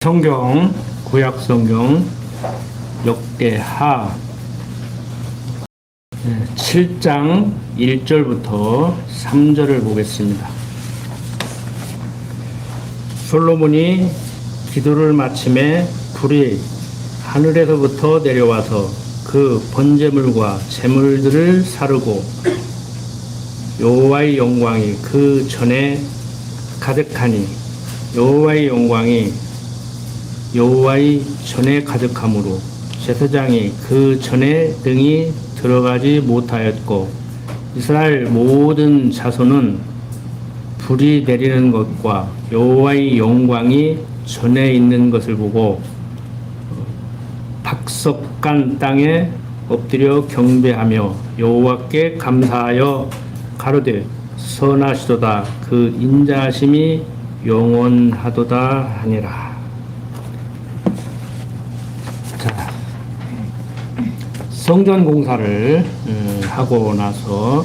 성경, 구약 성경 역대하 7장 1절부터 3절을 보겠습니다. 솔로몬이 기도를 마침에 불이 하늘에서부터 내려와서 그 번제물과 제물들을 사르고 여호와의 영광이 그 전에 가득하니 여호와의 전에 가득함으로 제사장이 그 전에 등이 들어가지 못하였고 이스라엘 모든 자손은 불이 내리는 것과 여호와의 영광이 전에 있는 것을 보고 박석간 땅에 엎드려 경배하며 여호와께 감사하여 가로되 선하시도다 그 인자하심이 영원하도다 하니라. 자, 성전 공사를 하고 나서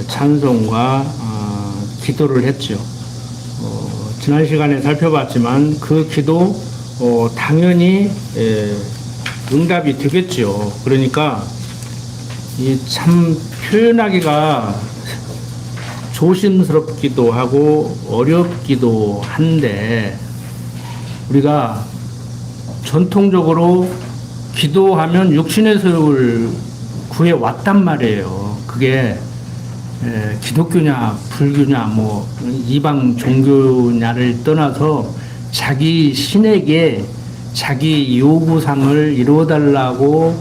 찬송과 기도를 했죠. 지난 시간에 살펴봤지만 그 기도 당연히 응답이 되겠죠. 그러니까 이 참 표현하기가 조심스럽기도 하고 어렵기도 한데 우리가 전통적으로 기도하면 육신의 소욕을 구해왔단 말이에요. 그게 기독교냐 불교냐 뭐 이방 종교냐를 떠나서 자기 신에게 자기 요구사항을 이루어달라고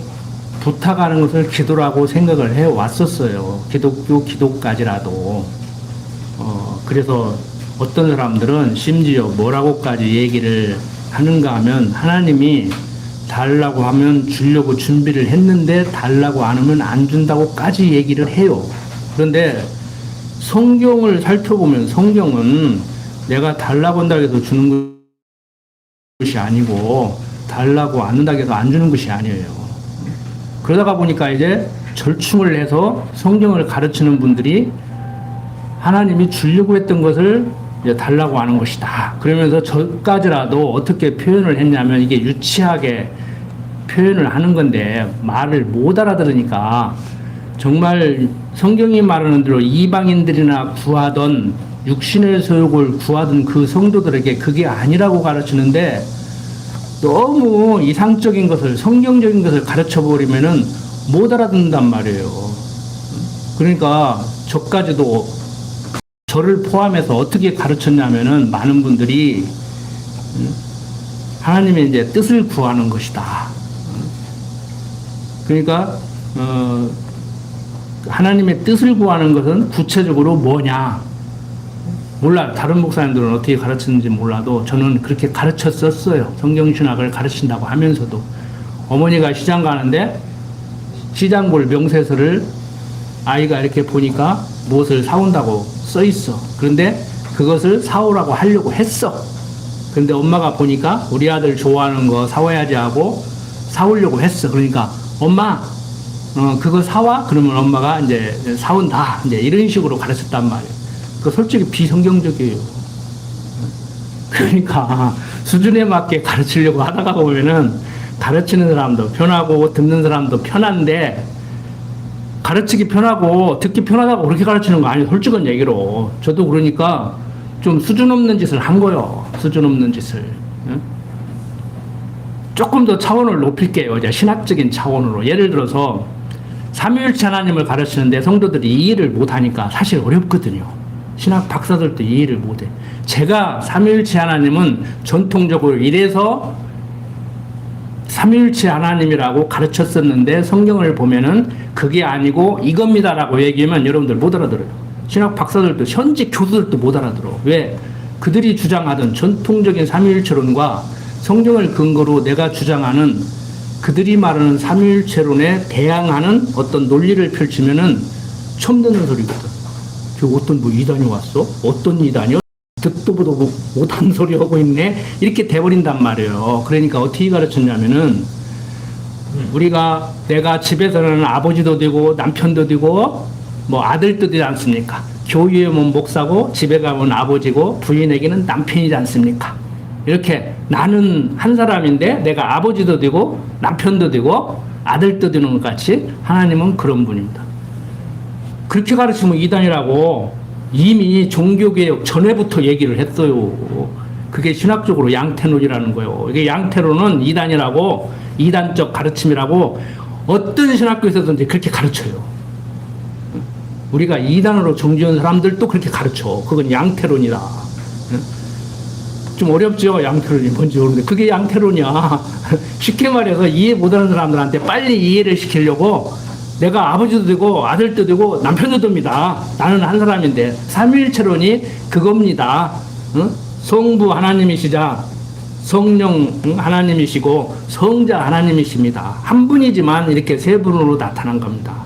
부탁하는 것을 기도라고 생각을 해왔었어요. 기도까지라도. 그래서 어떤 사람들은 심지어 뭐라고까지 얘기를 하는가 하면 하나님이 달라고 하면 주려고 준비를 했는데 달라고 안 하면 안 준다고까지 얘기를 해요. 그런데 성경을 살펴보면 성경은 내가 달라고 한다고 해서 주는 것이 아니고 달라고 안 한다고 해서 안 주는 것이 아니에요. 그러다가 보니까 이제 절충을 해서 성경을 가르치는 분들이 하나님이 주려고 했던 것을 이제 달라고 하는 것이다. 그러면서 저까지라도 어떻게 표현을 했냐면 이게 유치하게 표현을 하는 건데 말을 못 알아들으니까 정말 성경이 말하는 대로 이방인들이나 구하던 육신의 소욕을 구하던 그 성도들에게 그게 아니라고 가르치는데 너무 이상적인 것을 성경적인 것을 가르쳐버리면은 못 알아듣는단 말이에요. 그러니까 저까지도 저를 포함해서 어떻게 가르쳤냐면은 많은 분들이 하나님의 이제 뜻을 구하는 것이다. 그러니까 하나님의 뜻을 구하는 것은 구체적으로 뭐냐? 몰라. 다른 목사님들은 어떻게 가르쳤는지 몰라도 저는 그렇게 가르쳤었어요. 성경신학을 가르친다고 하면서도. 어머니가 시장 가는데 시장 볼 명세서를 아이가 이렇게 보니까 무엇을 사온다고 써 있어. 그런데 그것을 사오라고 하려고 했어. 그런데 엄마가 보니까 우리 아들 좋아하는 거 사와야지 하고 사오려고 했어. 그러니까 엄마 그거 사와? 그러면 엄마가 이제 사온다. 이제 이런 식으로 가르쳤단 말이에요. 그 솔직히 비성경적이에요. 그러니까 수준에 맞게 가르치려고 하다가 보면은 가르치는 사람도 편하고 듣는 사람도 편한데 가르치기 편하고 듣기 편하다고 그렇게 가르치는 거 아니에요. 솔직한 얘기로. 저도 그러니까 좀 수준 없는 짓을 한 거예요. 수준 없는 짓을. 조금 더 차원을 높일게요. 이제 신학적인 차원으로. 예를 들어서 삼위일체 하나님을 가르치는데 성도들이 이해를 못하니까 사실 어렵거든요. 신학 박사들도 이해를 못해. 제가 삼위일체 하나님은 전통적으로 이래서 삼위일체 하나님이라고 가르쳤었는데 성경을 보면은 그게 아니고 이겁니다라고 얘기하면 여러분들 못 알아들어요. 신학 박사들도 현직 교수들도 못 알아들어. 왜? 그들이 주장하던 전통적인 삼위일체론과 성경을 근거로 내가 주장하는 그들이 말하는 삼위일체론에 대항하는 어떤 논리를 펼치면은 처음 듣는 소리거든. 어떤 뭐 이단이 왔어? 어떤 이단이요? 듣도 보도 못한 소리 하고 있네? 이렇게 돼버린단 말이에요. 그러니까 어떻게 가르쳤냐면은 내가 집에서는 아버지도 되고 남편도 되고 뭐 아들도 되지 않습니까? 교회에 오면 목사고 집에 가면 아버지고 부인에게는 남편이지 않습니까? 이렇게 나는 한 사람인데 내가 아버지도 되고 남편도 되고 아들도 되는 것 같이 하나님은 그런 분입니다. 그렇게 가르치면 이단이라고 이미 종교개혁 전에부터 얘기를 했어요. 그게 신학적으로 양태론이라는 거예요. 이게 양태론은 이단이라고, 이단적 가르침이라고 어떤 신학교에서든지 그렇게 가르쳐요. 우리가 이단으로 정지한 사람들도 그렇게 가르쳐. 그건 양태론이다. 좀 어렵죠? 양태론이 뭔지 모르는데 그게 양태론이야. 쉽게 말해서 이해 못하는 사람들한테 빨리 이해를 시키려고 내가 아버지도 되고 아들도 되고 남편도 됩니다. 나는 한 사람인데 삼위일체론이 그겁니다. 성부 하나님이시자 성령 하나님이시고 성자 하나님이십니다. 한 분이지만 이렇게 세 분으로 나타난 겁니다.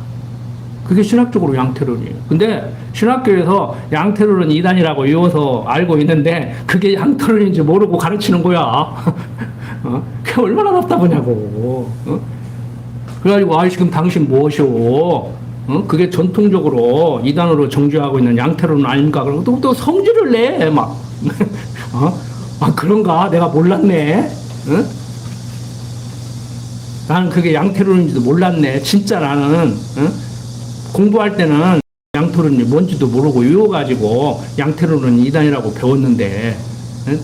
그게 신학적으로 양태론이에요. 근데 신학교에서 양태론은 이단이라고 외워서 알고 있는데 그게 양태론인지 모르고 가르치는 거야. 그게 얼마나 답답하냐고. 그래가지고 지금 당신 무엇이오? 그게 전통적으로 이단으로 정죄하고 있는 양태론은 아닙니까? 그러고 또 성질을 내 막. 그런가? 내가 몰랐네. 나는 그게 양태론인지도 몰랐네. 진짜 나는 공부할 때는 양태론이 뭔지도 모르고 외워가지고 양태론은 이단이라고 배웠는데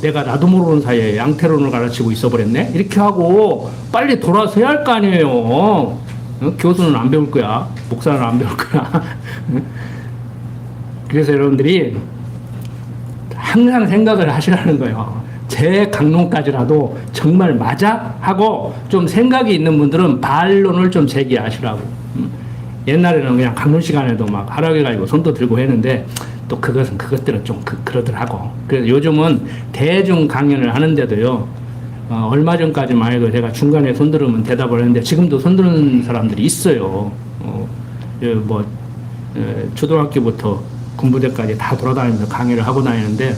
내가 나도 모르는 사이에 양태론을 가르치고 있어버렸네? 이렇게 하고 빨리 돌아서야 할 거 아니에요. 교수는 안 배울 거야. 목사는 안 배울 거야. 그래서 여러분들이 항상 생각을 하시라는 거예요. 제 강론까지라도 정말 맞아? 하고 좀 생각이 있는 분들은 반론을 좀 제기하시라고. 옛날에는 그냥 강론 시간에도 막 하락해가지고 손도 들고 했는데 또 그것들은 좀 그러더라고. 그래서 요즘은 대중 강연을 하는데도요, 얼마 전까지만 해도 제가 중간에 손들으면 대답을 했는데 지금도 손드는 사람들이 있어요. 초등학교부터 군부대까지 다 돌아다니면서 강의를 하고 다니는데,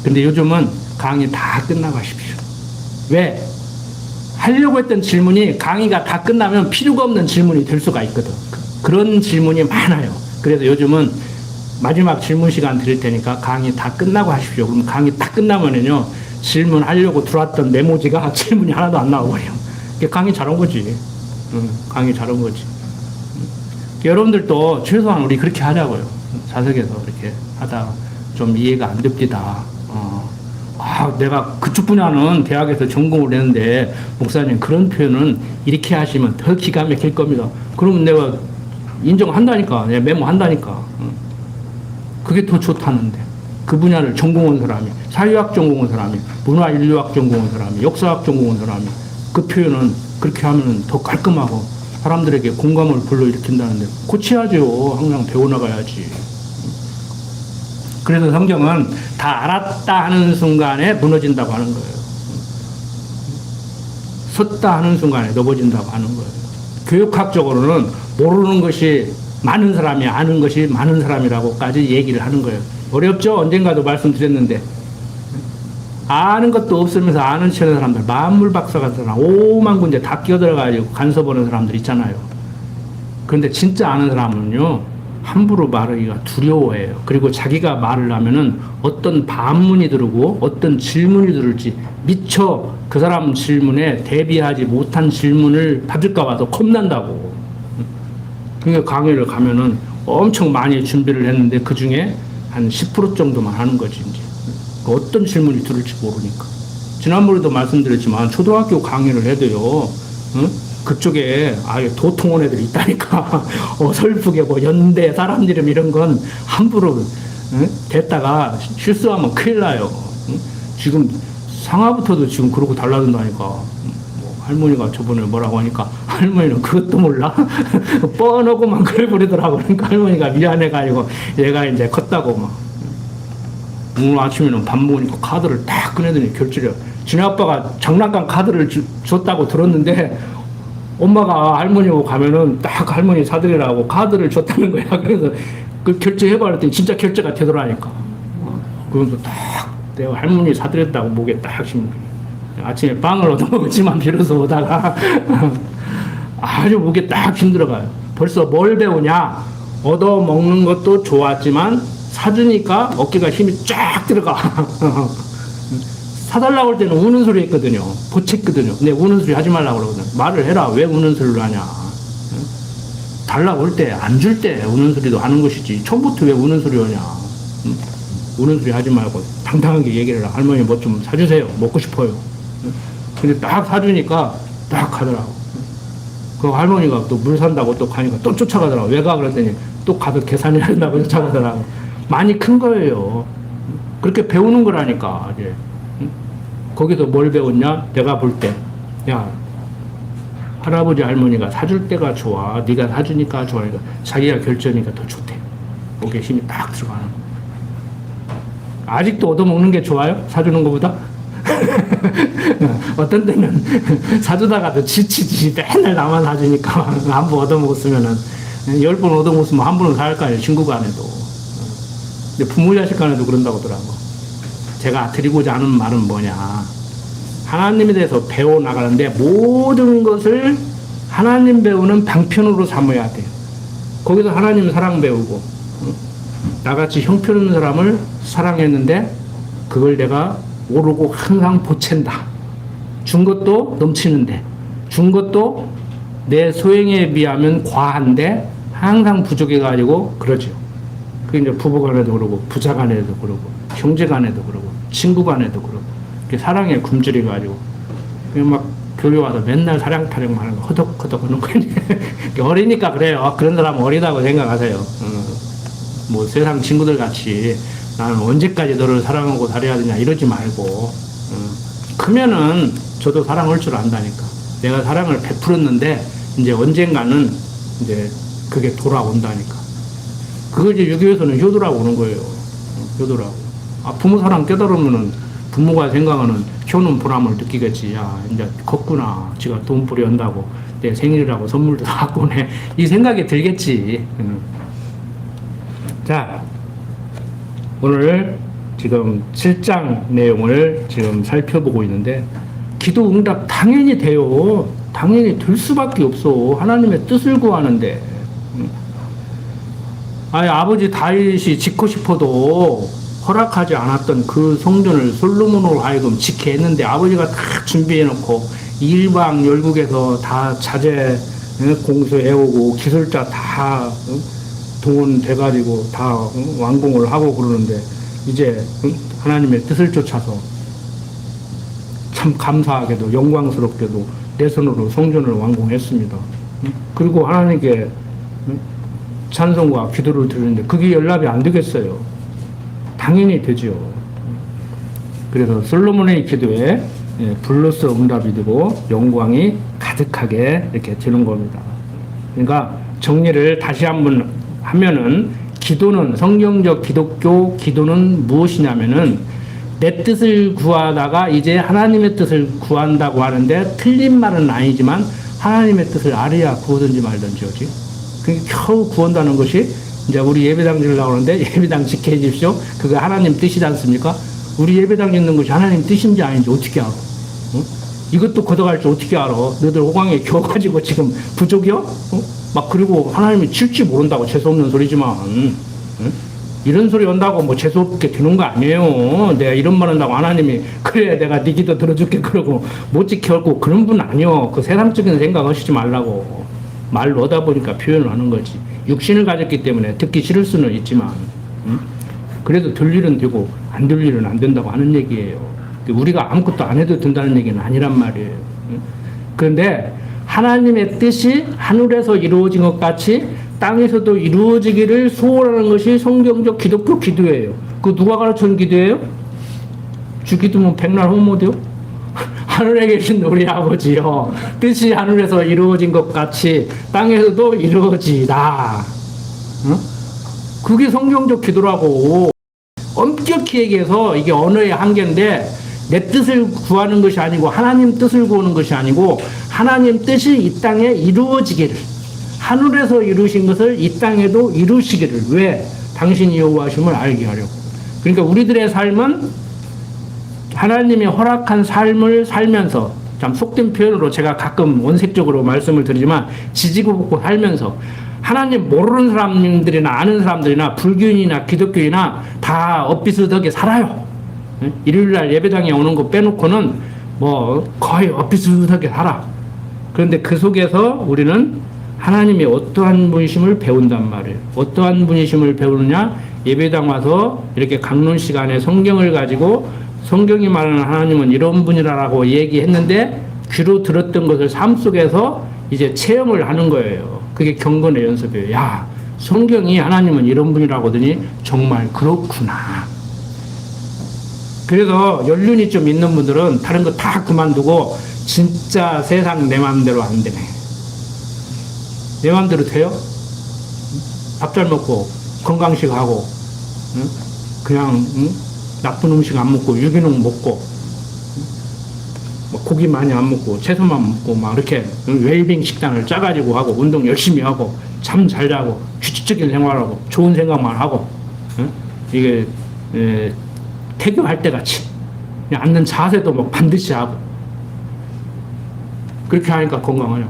근데 요즘은 강의 다 끝나고 하십시오. 왜? 하려고 했던 질문이 강의가 다 끝나면 필요가 없는 질문이 될 수가 있거든. 그런 질문이 많아요. 그래서 요즘은 마지막 질문 시간 드릴 테니까 강의 다 끝나고 하십시오. 그럼 강의 딱 끝나면은요, 질문하려고 들어왔던 메모지가 질문이 하나도 안 나와버려요. 강의 잘한 거지. 강의 잘한 거지. 여러분들도 최소한 우리 그렇게 하자고요. 자석에서 이렇게 하다가 좀 이해가 안 됩니다. 내가 그쪽 분야는 대학에서 전공을 했는데 목사님 그런 표현은 이렇게 하시면 더 기가 막힐 겁니다. 그러면 내가 인정한다니까. 내가 메모한다니까. 그게 더 좋다는데. 그 분야를 전공한 사람이, 사회학 전공한 사람이, 문화인류학 전공한 사람이, 역사학 전공한 사람이 그 표현은 그렇게 하면 더 깔끔하고 사람들에게 공감을 불러일으킨다는데 고쳐야죠. 항상 배워나가야지. 그래서 성경은 다 알았다 하는 순간에 무너진다고 하는 거예요. 섰다 하는 순간에 넘어진다고 하는 거예요. 교육학적으로는 모르는 것이 많은 사람이 아는 것이 많은 사람이라고까지 얘기를 하는 거예요. 어렵죠? 언젠가도 말씀드렸는데 아는 것도 없으면서 아는 체 하는 사람들, 만물박사 같은 사람 5만 군데 다 끼어들어가지고 간섭하는 사람들 있잖아요. 그런데 진짜 아는 사람은요, 함부로 말하기가 두려워해요. 그리고 자기가 말을 하면은 어떤 반문이 들고 어떤 질문이 들을지 미처 그 사람 질문에 대비하지 못한 질문을 받을까 봐서 겁난다고. 그러니까 강의를 가면은 엄청 많이 준비를 했는데 그 중에 한 10% 정도만 하는 거지, 이제. 어떤 질문이 들을지 모르니까. 지난번에도 말씀드렸지만 초등학교 강의를 해도요, 그쪽에 아예 도통원 애들이 있다니까. 어설프게 뭐 연대 사람 이름 이런 건 함부로 됐다가 실수하면 큰일 나요. 지금 상하부터도 지금 그러고 달라든다니까. 뭐 할머니가 저번에 뭐라고 하니까 할머니는 그것도 몰라? 뻔하고만 그래 버리더라고. 그러니까 할머니가 미안해가지고 얘가 이제 컸다고 막. 오늘 아침에는 밥 먹으니까 카드를 딱 꺼내더니 결제를. 지네 아빠가 장난감 카드를 줬다고 들었는데 엄마가 할머니하고 가면은 딱 할머니 사드리라고 카드를 줬다는 거야. 그래서 그 결제해봤더니 진짜 결제가 되더라니까. 그러면서 딱 내가 할머니 사드렸다고 목에 딱 심은 거야. 아침에 빵을 얻어먹었지만 비로소 오다가 아주 목에 딱 힘들어가요. 벌써 뭘 배우냐? 얻어먹는 것도 좋았지만 사주니까 어깨가 힘이 쫙 들어가. 사달라고 할 때는 우는 소리 했거든요. 보챘거든요. 근데 우는 소리 하지 말라고 그러거든. 말을 해라. 왜 우는 소리를 하냐. 달라고 할 때, 안 줄 때 우는 소리도 하는 것이지. 처음부터 왜 우는 소리 하냐. 우는 소리 하지 말고 당당하게 얘기를 해라. 할머니 뭐 좀 사주세요. 먹고 싶어요. 근데 딱 사주니까 딱 하더라고. 그 할머니가 또 물 산다고 또 가니까 또 쫓아가더라고. 왜 가? 그랬더니 또 가서 계산이 한다고 쫓아가더라고. 많이 큰 거예요. 그렇게 배우는 거라니까. 이제. 거기서 뭘 배웠냐? 내가 볼 때, 야, 할아버지 할머니가 사줄 때가 좋아. 네가 사주니까 좋아니까 자기가 결정하니까 더 좋대. 목에 힘이 딱 들어가는 거. 아직도 얻어먹는 게 좋아요? 사주는 것보다? 어떤 때는 사주다가도 지치지 맨날 나만 사주니까 한 번 얻어먹었으면은 10번 얻어먹었으면 한 번은 살 거 아니에요. 친구 간에도. 근데 부모 자식 간에도 그런다고 하더라고. 제가 드리고자 하는 말은 뭐냐. 하나님에 대해서 배워나가는데 모든 것을 하나님 배우는 방편으로 삼아야 돼요. 거기서 하나님 사랑 배우고, 나같이 형편없는 사람을 사랑했는데 그걸 내가 모르고 항상 보챈다. 준 것도 넘치는데, 준 것도 내 소행에 비하면 과한데 항상 부족해가지고 그러죠. 그게 이제 부부 간에도 그러고, 부자 간에도 그러고, 형제 간에도 그러고, 친구 간에도 그러고, 사랑에 굶주려가지고, 막 교회 와서 맨날 사랑 타령만 하는 거, 허덕허덕 하는 거. 어리니까 그래요. 그런 사람은 어리다고 생각하세요. 뭐 세상 친구들 같이 나는 언제까지 너를 사랑하고 살아야 되냐 이러지 말고, 크면은 저도 사랑할 줄 안다니까. 내가 사랑을 베풀었는데, 이제 언젠가는 이제 그게 돌아온다니까. 그걸 이제 유교에서는 효도라고 하는 거예요. 효도라고. 아, 부모 사랑 깨달으면은 부모가 생각하는 효는 보람을 느끼겠지. 야, 이제 컸구나. 지가 돈벌이 한다고 내 생일이라고 선물도 다 갖고 오네. 이 생각이 들겠지. 자, 오늘 지금 7장 내용을 지금 살펴보고 있는데, 기도 응답 당연히 돼요. 당연히 될 수밖에 없어. 하나님의 뜻을 구하는데. 아니, 아버지 다윗이 짓고 싶어도 허락하지 않았던 그 성전을 솔로몬으로 하여금 짓게 했는데, 아버지가 다 준비해놓고 일방 열국에서 다 자재 공수해오고 기술자 다 동원돼가지고 다 완공을 하고 그러는데, 이제 하나님의 뜻을 쫓아서 참 감사하게도 영광스럽게도 내 손으로 성전을 완공했습니다. 그리고 하나님께 찬송과 기도를 드리는데 그게 연락이 안 되겠어요. 당연히 되죠. 그래서 솔로몬의 기도에 불로서 응답이 되고 영광이 가득하게 이렇게 되는 겁니다. 그러니까 정리를 다시 한번 하면은, 기도는, 성경적 기독교 기도는 무엇이냐면은, 내 뜻을 구하다가 이제 하나님의 뜻을 구한다고 하는데, 틀린 말은 아니지만 하나님의 뜻을 알아야 구하든지 말든지 오지. 그게 겨우 구한다는 것이, 이제 우리 예배당 지으려고 하는데 예배당 지켜 주십시오. 그게 하나님 뜻이지 않습니까? 우리 예배당 짓는 것이 하나님 뜻인지 아닌지 어떻게 알아? 응? 이것도 걷어갈 줄 어떻게 알아? 너들 호강에 겨가지고 지금 부족이요? 막 그리고 하나님이 칠지 모른다고, 재수없는 소리지만. 응? 이런 소리 한다고 뭐 재수없게 되는 거 아니에요. 내가 이런 말 한다고 하나님이 그래 내가 네 기도 들어줄게 그러고 못 지켜갖고 그런 분 아니요. 그 세상적인 생각 하시지 말라고. 말로 하다 보니까 표현을 하는 거지. 육신을 가졌기 때문에 듣기 싫을 수는 있지만, 그래도 들 일은 되고 안 들 일은 안 된다고 하는 얘기예요. 우리가 아무것도 안 해도 된다는 얘기는 아니란 말이에요. 그런데 하나님의 뜻이 하늘에서 이루어진 것 같이 땅에서도 이루어지기를 소원하는 것이 성경적 기독교 기도예요. 그 누가 가르쳐준 기도예요? 주기도면 백날 호모돼요? 하늘에 계신 우리 아버지요, 뜻이 하늘에서 이루어진 것 같이 땅에서도 이루어지다. 응? 그게 성경적 기도라고. 엄격히 얘기해서 이게 언어의 한계인데, 내 뜻을 구하는 것이 아니고 하나님 뜻을 구하는 것이 아니고, 하나님 뜻이 이 땅에 이루어지기를, 하늘에서 이루신 것을 이 땅에도 이루시기를. 왜? 당신이 여호와심을 알게 하려고. 그러니까 우리들의 삶은 하나님이 허락한 삶을 살면서, 참 속된 표현으로 제가 가끔 원색적으로 말씀을 드리지만, 지지고 볶고 살면서 하나님 모르는 사람들이나 아는 사람들이나 불교인이나 기독교인이나 다 엇비슷하게 살아요. 일요일날 예배당에 오는 거 빼놓고는 뭐 거의 비슷하게 살아. 그런데 그 속에서 우리는 하나님의 어떠한 분이심을 배운단 말이에요. 어떠한 분이심을 배우느냐? 예배당 와서 이렇게 강론 시간에 성경을 가지고 성경이 말하는 하나님은 이런 분이라고 얘기했는데 귀로 들었던 것을 삶 속에서 이제 체험을 하는 거예요. 그게 경건의 연습이에요. 야, 성경이 하나님은 이런 분이라고 하더니 정말 그렇구나. 그래서 연륜이 좀 있는 분들은 다른 거 다 그만두고 진짜 세상 내 마음대로 안 되네. 내 마음대로 돼요? 밥 잘 먹고 건강식 하고 그냥 나쁜 음식 안 먹고 유기농 먹고 고기 많이 안 먹고 채소만 먹고 막 이렇게 웰빙 식단을 짜가지고 하고 운동 열심히 하고 잠 잘 자고 규칙적인 생활하고 좋은 생각만 하고 이게 태교할 때 같이 앉는 자세도 뭐 반드시 하고 그렇게 하니까 건강하냐?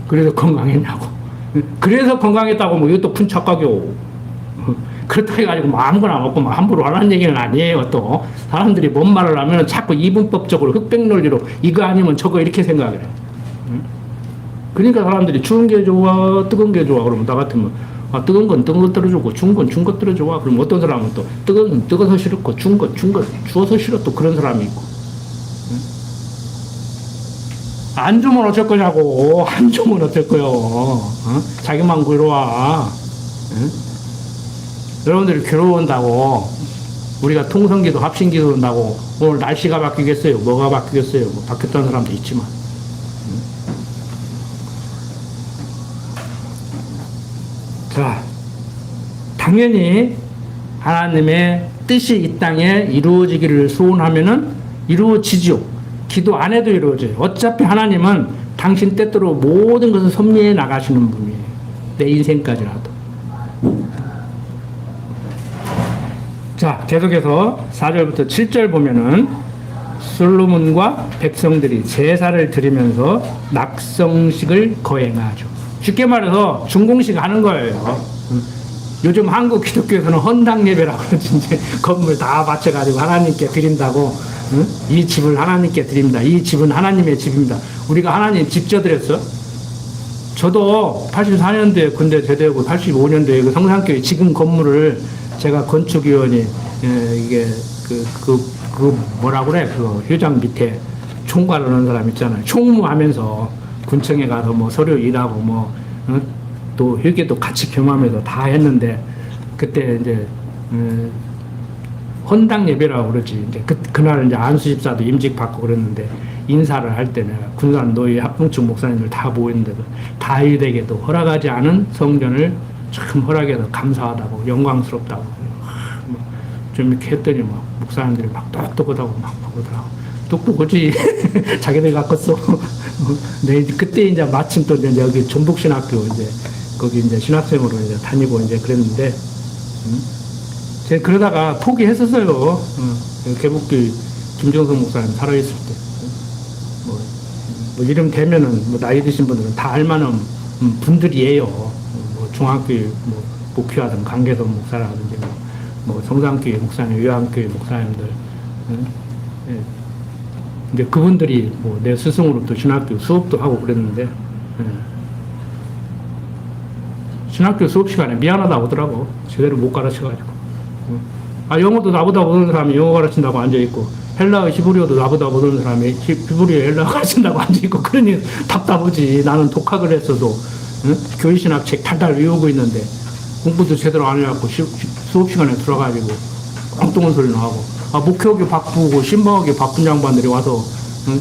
그래서 건강했냐고. 그래서 건강했다고 뭐 이것도 큰 착각이오. 그렇다 해가지고 뭐 아무거나 먹고 뭐 함부로 하라는 얘기는 아니에요. 또 사람들이 뭔 말을 하면 자꾸 이분법적으로 흑백 논리로 이거 아니면 저거 이렇게 생각을 해. 그러니까 사람들이 추운 게 좋아 뜨거운 게 좋아 그러면 나 같으면 뜨거운 건 뜨거운 거 떨어주고 추운 건 추운 거 떨어줘. 그럼 어떤 사람은 또 뜨거운 건 뜨거워서 싫고 추운 건 추워서 싫어. 또 그런 사람이 있고. 안 주면 어쩔 거냐고. 안 주면 어쩔 거요. 자기만 괴로워. 여러분들이 괴로운다고 우리가 통성기도 합신기도 한다고 오늘 날씨가 바뀌겠어요? 뭐가 바뀌겠어요? 뭐 바뀌었다는 사람도 있지만. 자, 당연히 하나님의 뜻이 이 땅에 이루어지기를 소원하면은 이루어지죠. 기도 안 해도 이루어져요. 어차피 하나님은 당신 뜻대로 모든 것을 섭리해 나가시는 분이에요. 내 인생까지라도. 자, 계속해서 4절부터 7절 보면은 솔로몬과 백성들이 제사를 드리면서 낙성식을 거행하죠. 쉽게 말해서 준공식 하는 거예요. 요즘 한국 기독교에서는 헌당 예배라고 그러지. 이제 건물 다 바쳐가지고 하나님께 드린다고. 이 집을 하나님께 드립니다. 이 집은 하나님의 집입니다. 우리가 하나님 집 져드렸어? 저도 84년도에 군대 제대하고 85년도에 그 성산교회 지금 건물을 제가 건축위원이 이게 그 뭐라 그래 그 회장 밑에 총괄을 하는 사람 있잖아요. 총무하면서 군청에 가서 뭐 서류 일하고 뭐 또 회계도 같이 겸하면서 다 했는데 그때 이제 헌당 예배라고 그러지. 이제 그날 이제 안수집사도 임직 받고 그랬는데 인사를 할 때는 군산 노예 합동측 목사님들 다 모였는데도 다윗에게도 허락하지 않은 성전을 참 허락해서 감사하다고 영광스럽다고 좀 이렇게 했더니 막 목사님들이 막 똑똑하다고 막 그러더라고. 똑똑하지. 자기들 갖고 써. 네, 그때 이제 마침 또 이제 여기 전북신학교 이제 거기 이제 신학생으로 이제 다니고 이제 그랬는데 제가 그러다가 포기했었어요. 개복교회 김정성 목사님 살아있을 때. 뭐 이름 되면은 뭐 나이 드신 분들은 다 알만한 분들이에요. 뭐 중앙교회 뭐 목표하든 강계동 목사라든지 뭐 성산교회 목사님, 요한교회 목사님들. 근데 그분들이 뭐 내 스승으로 또 신학교 수업도 하고 그랬는데 신학교 수업 시간에 미안하다고 하더라고. 제대로 못 가르쳐가지고. 영어도 나보다 못하는 사람이 영어 가르친다고 앉아있고 헬라어 히브리어도 나보다 못하는 사람이 히브리어 헬라어 가르친다고 앉아있고 그러니 답답하지. 나는 독학을 했어도 교회신학 책 달달 외우고 있는데 공부도 제대로 안 해갖고 수업 시간에 들어가지고 엉뚱한 소리나 하고 목회하기 바쁘고 신방하기 바쁜 양반들이 와서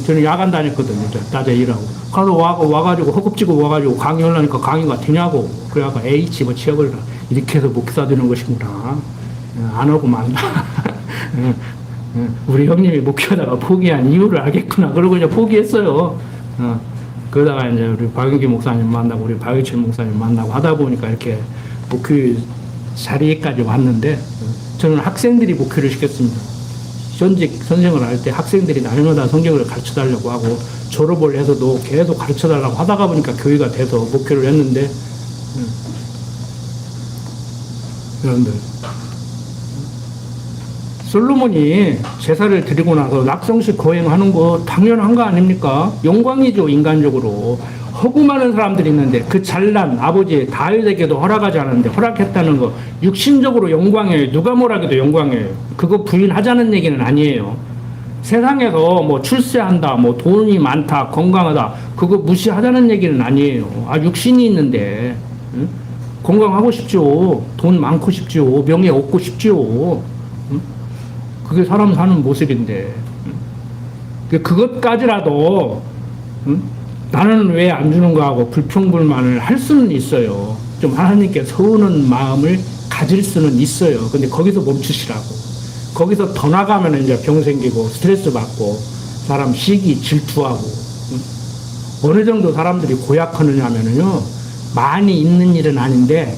저는 야간 다녔거든요. 낮에 일하고 가서 와가지고 허겁지겁 와가지고 강의하려니까 강의가 되냐고. 그래갖고 H 뭐 취업을 이렇게 해서 목사 되는 것이구나. 안 오고 만다. 우리 형님이 목회하다가 포기한 이유를 알겠구나. 그러고 이제 포기했어요. 그러다가 이제 우리 박영기 목사님 만나고 우리 박유철 목사님 만나고 하다 보니까 이렇게 목회 자리까지 왔는데 저는 학생들이 목회를 시켰습니다. 현직 선생을 할 때 학생들이 날마다 성경을 가르쳐 달라고 하고 졸업을 해서도 계속 가르쳐 달라고 하다가 보니까 교회가 돼서 목회를 했는데 여러분들 솔로몬이 제사를 드리고 나서 낙성식 거행하는 거 당연한 거 아닙니까? 영광이죠, 인간적으로. 허구 많은 사람들이 있는데 그 잘난 아버지 다윗에게도 허락하지 않았는데 허락했다는 거 육신적으로 영광이에요. 누가 뭐라 해도 영광이에요. 그거 부인하자는 얘기는 아니에요. 세상에서 뭐 출세한다, 뭐 돈이 많다, 건강하다, 그거 무시하자는 얘기는 아니에요. 아, 육신이 있는데, 응? 건강하고 싶죠. 돈 많고 싶죠. 명예 얻고 싶죠. 응? 그게 사람 사는 모습인데. 응? 그것까지라도, 응? 나는 왜 안 주는가 하고 불평불만을 할 수는 있어요. 좀 하나님께 서우는 마음을 가질 수는 있어요. 근데 거기서 멈추시라고. 거기서 더 나가면 이제 병 생기고 스트레스 받고 사람 시기 질투하고 어느 정도 사람들이 고약하느냐 하면은요, 많이 있는 일은 아닌데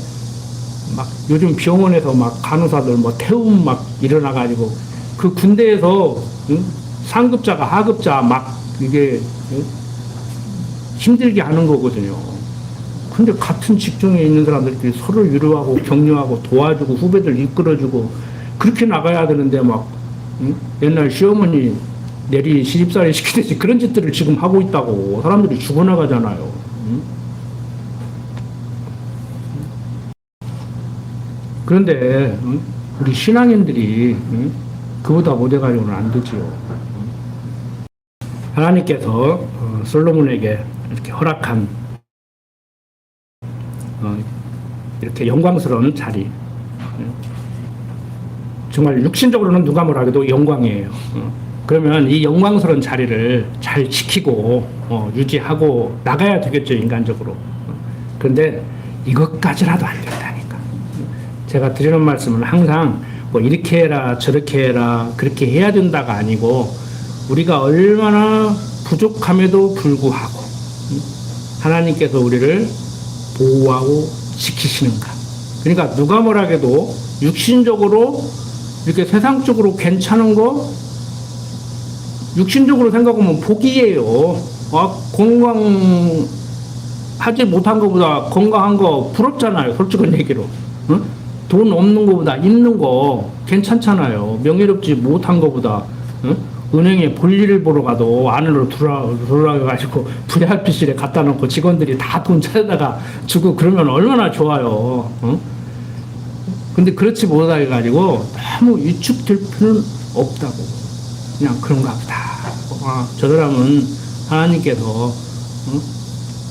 막 요즘 병원에서 막 간호사들 뭐 태움 막 일어나가지고 그 군대에서 상급자가 하급자 막 이게 힘들게 하는 거거든요. 근데 같은 직종에 있는 사람들끼리 서로 위로하고 격려하고 도와주고 후배들 이끌어주고 그렇게 나가야 되는데 막 옛날 시어머니 내리 시집살이 시키듯이 그런 짓들을 지금 하고 있다고 사람들이 죽어나가잖아요. 그런데 우리 신앙인들이 그보다 못해가지고는 안 되지요. 하나님께서 솔로몬에게 이렇게 허락한 이렇게 영광스러운 자리, 정말 육신적으로는 누가 뭐라 해도 영광이에요. 그러면 이 영광스러운 자리를 잘 지키고 유지하고 나가야 되겠죠, 인간적으로. 그런데 이것까지라도 안 된다니까. 제가 드리는 말씀은 항상 뭐 이렇게 해라 저렇게 해라 그렇게 해야 된다가 아니고 우리가 얼마나 부족함에도 불구하고 하나님께서 우리를 보호하고 지키시는가. 그러니까 누가 뭐라 해도 육신적으로 이렇게 세상적으로 괜찮은 거 육신적으로 생각하면 복이에요. 건강하지 못한 것보다 건강한 거 부럽잖아요. 솔직한 얘기로. 응? 돈 없는 것보다 있는 거 괜찮잖아요. 명예롭지 못한 것보다. 응? 은행에 볼일을 보러 가도 안으로 들어가가지고 VIP실에 갖다 놓고 직원들이 다 돈 찾아다가 주고 그러면 얼마나 좋아요. 응? 근데 그렇지 못해가지고 너무 위축될 필요는 없다고. 그냥 그런가 보다. 저 사람은 하나님께서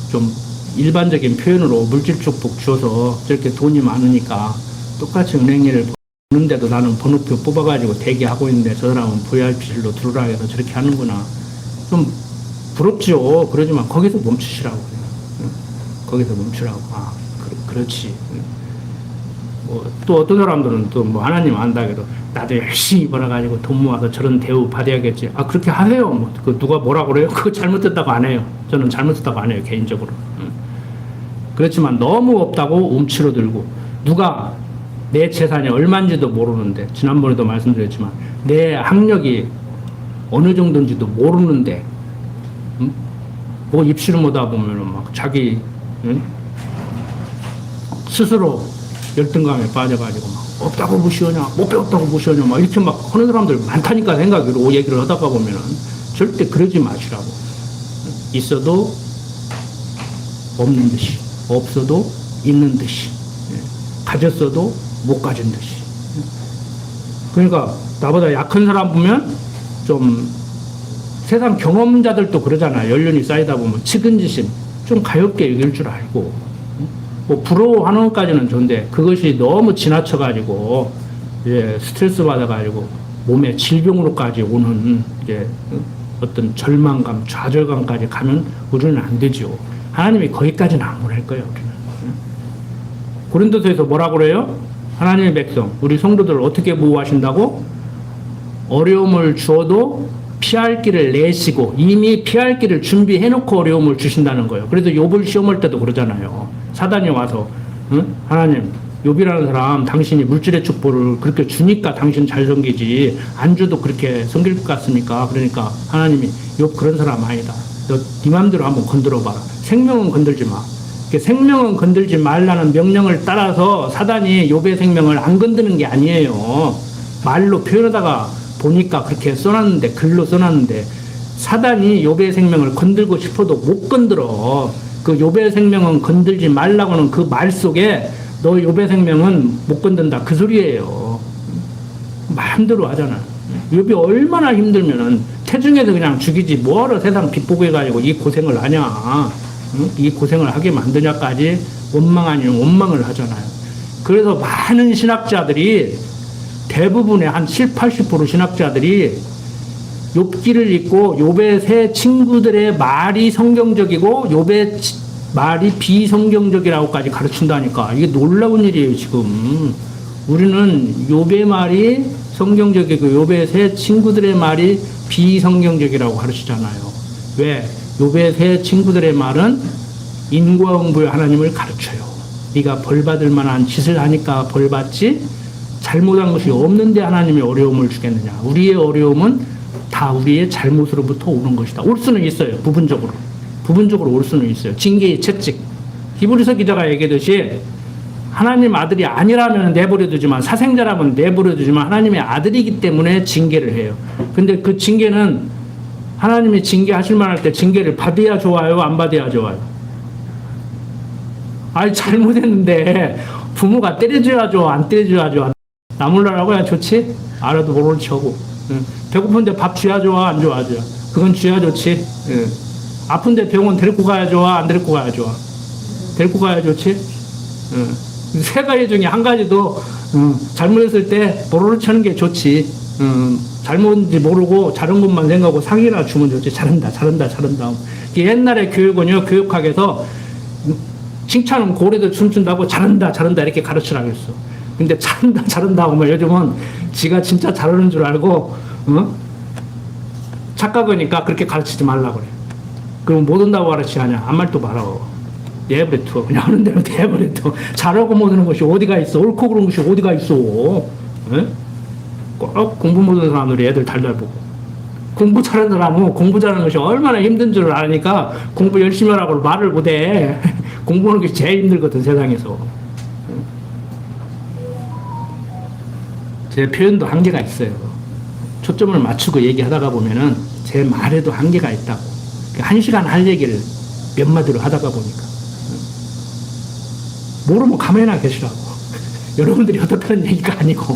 좀 일반적인 표현으로 물질 축복 주어서 저렇게 돈이 많으니까 똑같이 은행 일을 보는데도 나는 번호표 뽑아가지고 대기하고 있는데 저 사람은 VIP실로 들어오라 해서 저렇게 하는구나. 좀 부럽죠. 그러지만 거기서 멈추시라고. 거기서 멈추라고. 그렇지. 또 어떤 사람들은 또 뭐 하나님 안다 해도 나도 열심히 벌어가지고 돈 모아서 저런 대우 받아야겠지. 그렇게 하세요. 뭐 그 누가 뭐라 그래요? 그거 잘못됐다고 안 해요. 저는 잘못됐다고 안 해요, 개인적으로. 그렇지만 너무 없다고 움츠러들고 누가 내 재산이 얼마인지도 모르는데 지난번에도 말씀드렸지만 내 학력이 어느 정도인지도 모르는데 뭐 입시를 못하다 보면은 막 자기 스스로 열등감에 빠져가지고 막 없다고 무시하냐, 못 배웠다고 무시하냐, 막 이렇게 막 하는 사람들 많다니까 생각으로 얘기를 하다가 보면은 절대 그러지 마시라고. 있어도 없는 듯이, 없어도 있는 듯이, 가졌어도 못 가진 듯이. 그러니까 나보다 약한 사람 보면 좀 세상 경험자들도 그러잖아요. 연륜이 쌓이다 보면 측은지심, 좀 가볍게 여길 줄 알고. 뭐 부러워하는 것까지는 좋은데 그것이 너무 지나쳐가지고 이제 스트레스 받아가지고 몸에 질병으로까지 오는 이제 어떤 절망감, 좌절감까지 가면 우리는 안 되죠. 하나님이 거기까지는 안 보낼 거예요. 우리는. 고린도서에서 뭐라고 그래요? 하나님의 백성, 우리 성도들을 어떻게 보호하신다고? 어려움을 주어도 피할 길을 내시고 이미 피할 길을 준비해놓고 어려움을 주신다는 거예요. 그래서 욥을 시험할 때도 그러잖아요. 사단이 와서 하나님, 욥이라는 사람 당신이 물질의 축복을 그렇게 주니까 당신 잘 섬기지 안 줘도 그렇게 섬길 것 같습니까? 그러니까 하나님이 욥 그런 사람 아니다. 너 네 맘대로 한번 건드려 봐라. 생명은 건들지 마. 생명은 건들지 말라는 명령을 따라서 사단이 욥의 생명을 안 건드는 게 아니에요. 말로 표현하다가 보니까 그렇게 써놨는데, 글로 써놨는데, 사단이 욥의 생명을 건들고 싶어도 못 건드려. 그 욥의 생명은 건들지 말라고는 그 말 속에 너 욥의 생명은 못 건든다. 그 소리예요. 마음대로 하잖아. 욥이 얼마나 힘들면은 태중에서 그냥 죽이지 뭐하러 세상 빚보고 해가지고 이 고생을 하냐. 응? 이 고생을 하게 만드냐까지 원망 아니면 원망을 하잖아요. 그래서 많은 신학자들이 대부분의 한 7, 80% 신학자들이 욥기를 읽고 욥의 세 친구들의 말이 성경적이고 욥의 말이 비성경적이라고까지 가르친다니까. 이게 놀라운 일이에요. 지금 우리는 욥의 말이 성경적이고 욥의 세 친구들의 말이 비성경적이라고 가르치잖아요. 왜? 욥의 세 친구들의 말은 인과응보의 하나님을 가르쳐요. 네가 벌받을 만한 짓을 하니까 벌받지, 잘못한 것이 없는데 하나님이 어려움을 주겠느냐. 우리의 어려움은 다 우리의 잘못으로부터 오는 것이다. 올 수는 있어요. 부분적으로 올 수는 있어요. 징계의 채찍. 히브리서 기자가 얘기했듯이 하나님 아들이 아니라면 내버려 두지만, 사생자라면 내버려 두지만 하나님의 아들이기 때문에 징계를 해요. 근데 그 징계는 하나님이 징계하실 만할 때 징계를 받아야 좋아요, 안 받아야 좋아요? 아니, 잘못했는데 부모가 때려줘야 좋아, 안 때려줘야 좋아? 나 몰라라고 해야 좋지? 알아도 모르는 척하고. 배고픈데 밥 줘야 좋아, 안 좋아? 그건 줘야 좋지. 아픈데 병원 데리고 가야 좋아, 안 데리고 가야 좋아? 데리고 가야 좋지. 세 가지 중에 한 가지도 잘못했을 때 모르는 척하는 게 좋지. 잘못인지 모르고 잘한 것만 생각하고 상이나 주면 좋지. 잘한다. 옛날에 교육은요, 교육학에서 칭찬은 고래도 춤춘다고 잘한다 이렇게 가르치라고 했어. 근데 잘한다 하면 요즘은 지가 진짜 잘하는 줄 알고 착각하니까 그렇게 가르치지 말라고 그래. 그럼 못 온다고 가르치냐? 아무 말도 말아. 내버려둬. 그냥 하는 대로 내버려둬. 잘하고 못하는 것이 어디가 있어? 옳고 그런 것이 어디가 있어? 에? 꼭 공부 못하는 사람들이 애들 달달보고, 공부 잘하는 사람은 공부 잘하는 것이 얼마나 힘든 줄 아니까 공부 열심히 하라고 말을 못해. 공부하는 게 제일 힘들거든, 세상에서. 제 표현도 한계가 있어요. 초점을 맞추고 얘기하다가 보면은 제 말에도 한계가 있다고. 1시간 할 얘기를 몇 마디로 하다가 보니까. 모르면 가만히나 계시라고. 여러분들이 어떻다는 얘기가 아니고.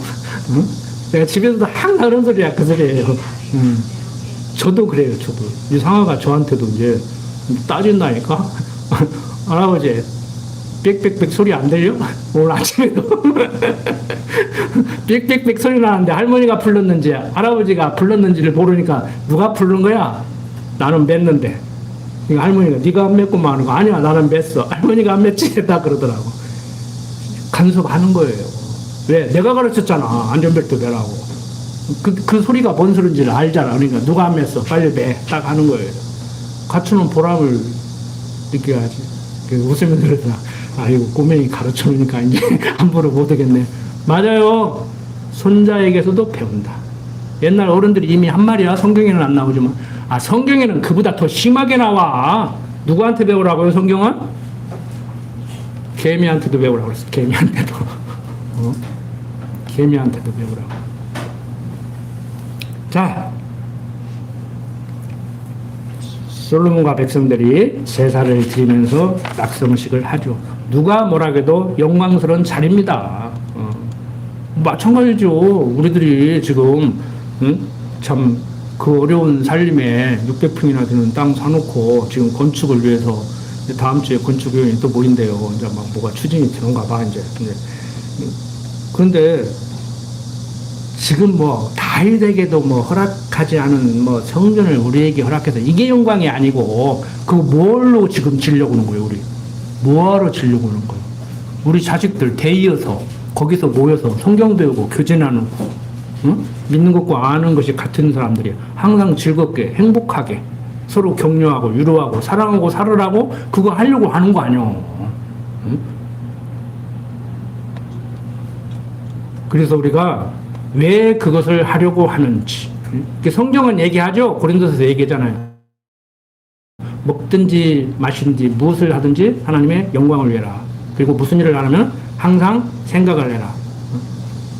내가 집에서도 항상 그런 소리야, 그 소리예요. 저도 그래요, 저도. 이 상아가 저한테도 이제 따진다니까? 할아버지, 빽빽빽 소리 안 들려? 오늘 아침에도. 빽빽빽 소리 나는데 할머니가 불렀는지 할아버지가 불렀는지를 모르니까 누가 부른 거야? 나는 맸는데. 그러니까 할머니가 네가 안 맸구만 하는 거. 아니야, 나는 맸어. 할머니가 안 맸지? 다 그러더라고. 간섭하는 거예요. 왜? 내가 가르쳤잖아. 안전벨트 매라고. 그 소리가 뭔 소리인지를 알잖아. 그러니까 누가 안 맸어? 빨리 매. 딱 하는 거예요. 갖추는 보람을 느껴야지. 웃으면 그러더라. 아이고, 꼬맹이 가르쳐 놓으니까 이제 함부로 못 하겠네. 맞아요. 손자에게서도 배운다. 옛날 어른들이 이미 한 말이야. 성경에는 안 나오지만. 아, 성경에는 그보다 더 심하게 나와. 누구한테 배우라고요, 성경은? 개미한테도 배우라고 그랬어. 개미한테도. 개미한테도 배우라고. 자, 솔로몬과 백성들이 제사를 드리면서 낙성식을 하죠. 누가 뭐라 해도 영광스러운 자리입니다. 마찬가지죠. 우리들이 지금 참 그 어려운 살림에 600평이나 되는 땅 사놓고 지금 건축을 위해서 다음 주에 건축위원이 또 모인대요. 이제 막 뭐가 추진이 되는가 봐, 이제. 그런데 지금 뭐 다윗에게도 뭐 허락하지 않은 뭐 성전을 우리에게 허락해서 이게 영광이 아니고 그거 뭘로 지금 지려고 하는 거예요, 우리? 뭐하러 지려고 하는 거예요? 우리 자식들 대이어서 거기서 모여서 성경 배우고 교제 나누고, 응? 믿는 것과 아는 것이 같은 사람들이 항상 즐겁게 행복하게 서로 격려하고 위로하고 사랑하고 살으라고 그거 하려고 하는 거 아니오? 응? 그래서 우리가 왜 그것을 하려고 하는지, 성경은 얘기하죠. 고린도서에서 얘기하잖아요. 먹든지 마시든지 무엇을 하든지 하나님의 영광을 위해라. 그리고 무슨 일을 하려면 항상 생각을 해라.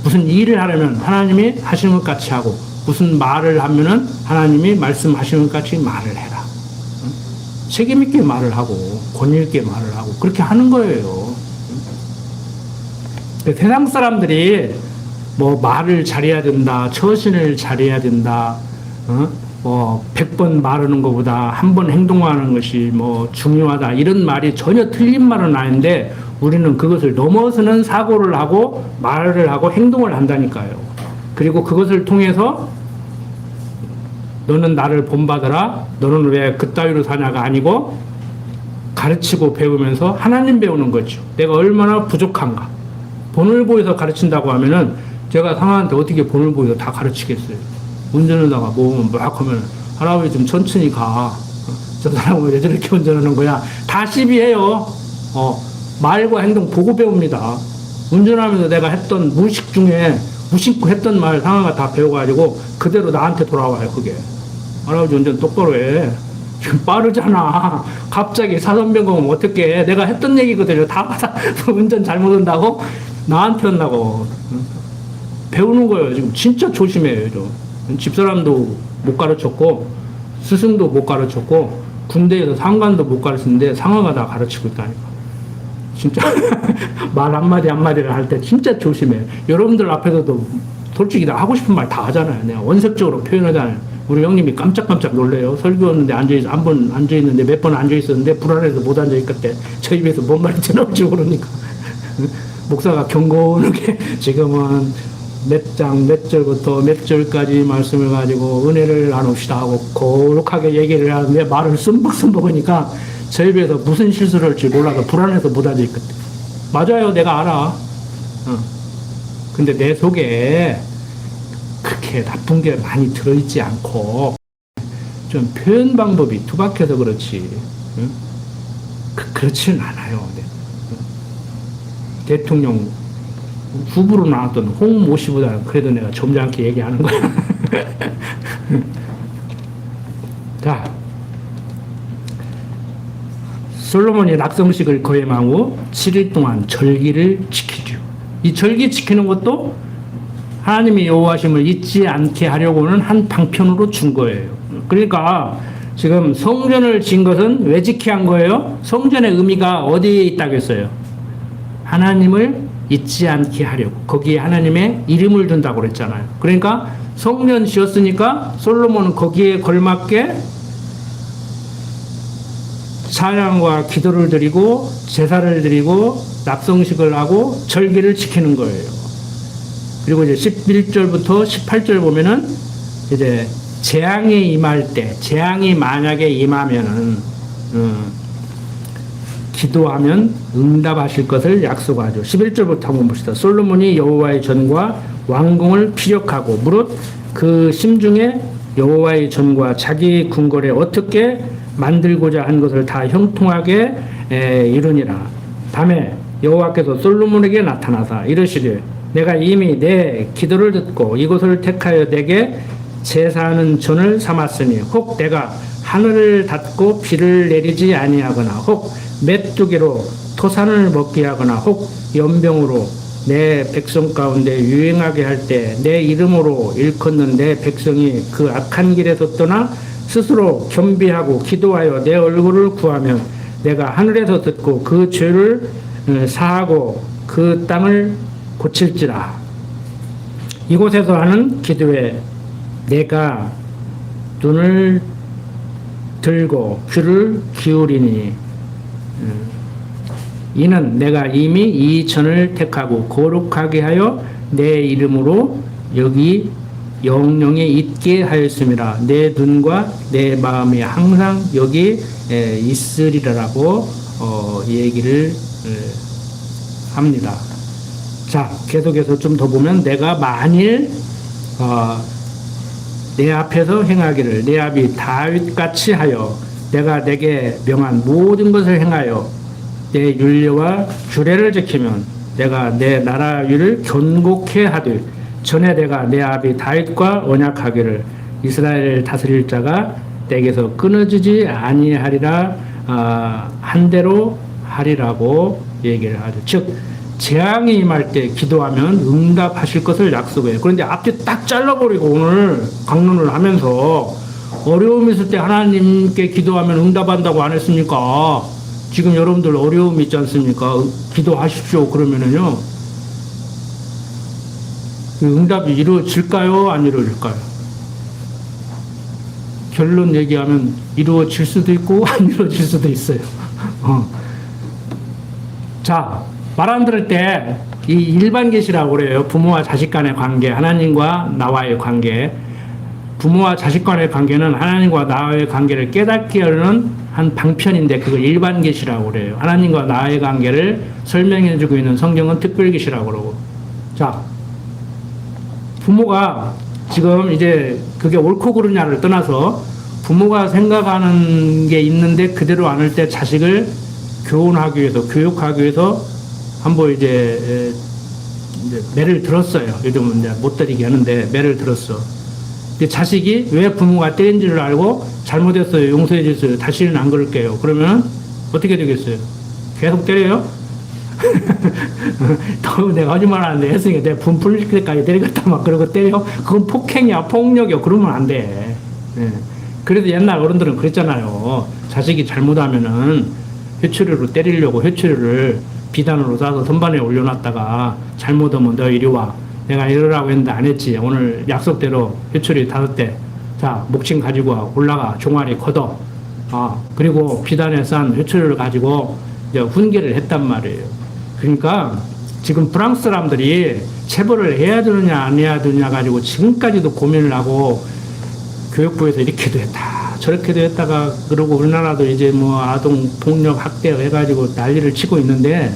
무슨 일을 하려면 하나님이 하시는 것 같이 하고, 무슨 말을 하면은 하나님이 말씀하시는 것 같이 말을 해라. 책임 있게 말을 하고 권위 있게 말을 하고 그렇게 하는 거예요. 세상 사람들이 뭐 말을 잘해야 된다, 처신을 잘해야 된다, 뭐 100번 말하는 것보다 한 번 행동하는 것이 뭐 중요하다, 이런 말이 전혀 틀린 말은 아닌데 우리는 그것을 넘어서는 사고를 하고 말을 하고 행동을 한다니까요. 그리고 그것을 통해서 너는 나를 본받아라, 너는 왜 그따위로 사냐가 아니고 가르치고 배우면서 하나님 배우는 거죠. 내가 얼마나 부족한가. 본을 보여서 가르친다고 하면은 제가 상하한테 어떻게 본을 보여서 다 가르치겠어요. 운전하다가 막 하면 할아버지 좀 천천히 가. 저 사람은 왜 저렇게 운전하는 거야. 다 시비해요. 말과 행동 보고 배웁니다. 운전하면서 내가 했던 무의식 중에 무심코 했던 말 상하가 다 배워가지고 그대로 나한테 돌아와요. 그게. 할아버지 운전 똑바로 해. 지금 빠르잖아. 갑자기 사선변경 오면 어떡해. 내가 했던 얘기거든요. 다 운전 잘못한다고 나한테 한다고. 배우는 거예요. 지금 진짜 조심해요. 집사람도 못 가르쳤고 스승도 못 가르쳤고 군대에서 상관도 못 가르쳤는데 상하가 다 가르치고 있다니까. 진짜 말 한마디 한마디를 할 때 진짜 조심해요. 여러분들 앞에서도 솔직히 나 하고 싶은 말 다 하잖아요. 내가 원색적으로 표현하잖아요. 우리 형님이 깜짝깜짝 놀래요. 설교하는데 앉아있어, 한 번 앉아있는데 몇 번 앉아있었는데 불안해서 못 앉아있겠대. 저 입에서 뭔 말인지 나올지 모르니까. 목사가 경건하게 지금은 몇 장, 몇 절부터 몇 절까지 말씀을 가지고 은혜를 나눕시다 하고 거룩하게 얘기를 하는데 말을 씀벅씀벅하니까 저 입에서 무슨 실수를 할지 몰라서 불안해서 못 앉아있겠대. 맞아요. 내가 알아. 근데 내 속에 그렇게 나쁜 게 많이 들어있지 않고 좀 표현 방법이 투박해서 그렇지. 응? 그렇지는 않아요. 네. 대통령 후보로 나왔던 홍모 씨보다는 그래도 내가 점잖게 얘기하는 거야. 자, 솔로몬이 낙성식을 거행한 후 7일 동안 절기를 지키죠. 이 절기 지키는 것도 하나님이 여호와심을 잊지 않게 하려고는 한 방편으로 준 거예요. 그러니까 지금 성전을 지은 것은 왜 지키게 한 거예요? 성전의 의미가 어디에 있다고 했어요? 하나님을 잊지 않게 하려고. 거기에 하나님의 이름을 둔다고 그랬잖아요. 그러니까 성전 지었으니까 솔로몬은 거기에 걸맞게 찬양과 기도를 드리고 제사를 드리고 낙성식을 하고 절기를 지키는 거예요. 그리고 이제 11절부터 18절 보면은 이제 재앙이 임할 때, 재앙이 만약에 임하면은 기도하면 응답하실 것을 약속하죠. 11절부터 한번 봅시다. 솔로몬이 여호와의 전과 왕궁을 피력하고 무릇 그 심중에 여호와의 전과 자기 궁궐에 어떻게 만들고자 한 것을 다 형통하게 이루니라. 다음에 여호와께서 솔로몬에게 나타나사 이르시되 내가 이미 내 기도를 듣고 이곳을 택하여 내게 제사하는 전을 삼았으니 혹 내가 하늘을 닫고 비를 내리지 아니하거나 혹 메뚜기로 토산을 먹게 하거나 혹 연병으로 내 백성 가운데 유행하게 할 때 내 이름으로 일컫는 내 백성이 그 악한 길에서 떠나 스스로 겸비하고 기도하여 내 얼굴을 구하면 내가 하늘에서 듣고 그 죄를 사하고 그 땅을 고칠지라. 이곳에서 하는 기도에 내가 눈을 들고 귀를 기울이니 이는 내가 이미 이 전을 택하고 거룩하게 하여 내 이름으로 여기 영영에 있게 하였습니다. 내 눈과 내 마음이 항상 여기 있으리라고 얘기를 합니다. 자, 계속해서 좀 더 보면 내가 만일 내 앞에서 행하기를 내 아비 다윗같이 하여 내가 내게 명한 모든 것을 행하여 내 율례와 규례를 지키면 내가 내 나라 위를 견고케 하되 전에 내가 내 아비 다윗과 언약하기를 이스라엘을 다스릴 자가 내게서 끊어지지 아니하리라 한 대로 하리라고 얘기를 하죠. 즉 재앙이 임할 때 기도하면 응답하실 것을 약속해요. 그런데 앞뒤 딱 잘라버리고 오늘 강론을 하면서 어려움이 있을 때 하나님께 기도하면 응답한다고 안 했습니까? 지금 여러분들 어려움이 있지 않습니까? 기도하십시오. 그러면은요, 그 응답이 이루어질까요? 안 이루어질까요? 결론 얘기하면 이루어질 수도 있고 안 이루어질 수도 있어요. 자, 말 안 들을 때 이 일반 계시라고 그래요. 부모와 자식 간의 관계, 하나님과 나와의 관계. 부모와 자식 간의 관계는 하나님과 나와의 관계를 깨닫게 하는 한 방편인데 그걸 일반 계시라고 그래요. 하나님과 나의 관계를 설명해 주고 있는 성경은 특별 계시라고 그러고. 자, 부모가 지금 이제 그게 옳고 그르냐를 떠나서 부모가 생각하는 게 있는데 그대로 안 할 때 자식을 교훈하기 위해서, 교육하기 위해서 한번 이제 매를 들었어요. 요즘은 이제 못 때리게 하는데 매를 들었어. 근데 자식이 왜 부모가 때린 줄 알고 잘못했어요. 용서해 주세요. 다시는 안 그럴게요. 그러면 어떻게 되겠어요? 계속 때려요? 또 내가 거짓말 하는데 혜승이 내가 분 풀릴 때까지 때리겠다 막 그러고 때려? 그건 폭행이야, 폭력이야. 그러면 안 돼. 네. 그래도 옛날 어른들은 그랬잖아요. 자식이 잘못하면은 회초리로 때리려고 회초리를 비단으로 싸서 선반에 올려놨다가 잘못하면 너 이리 와. 내가 이러라고 했는데 안 했지. 오늘 약속대로 회초리 5대. 자, 목침 가지고 와. 올라가. 종아리 걷어. 그리고 비단에 싼 회초리를 가지고 이제 훈계를 했단 말이에요. 그러니까 지금 프랑스 사람들이 체벌을 해야 되느냐 안 해야 되느냐 가지고 지금까지도 고민을 하고 교육부에서 이렇게도 했다 저렇게도 했다가 그러고 우리나라도 이제 뭐 아동 폭력 학대 해가지고 난리를 치고 있는데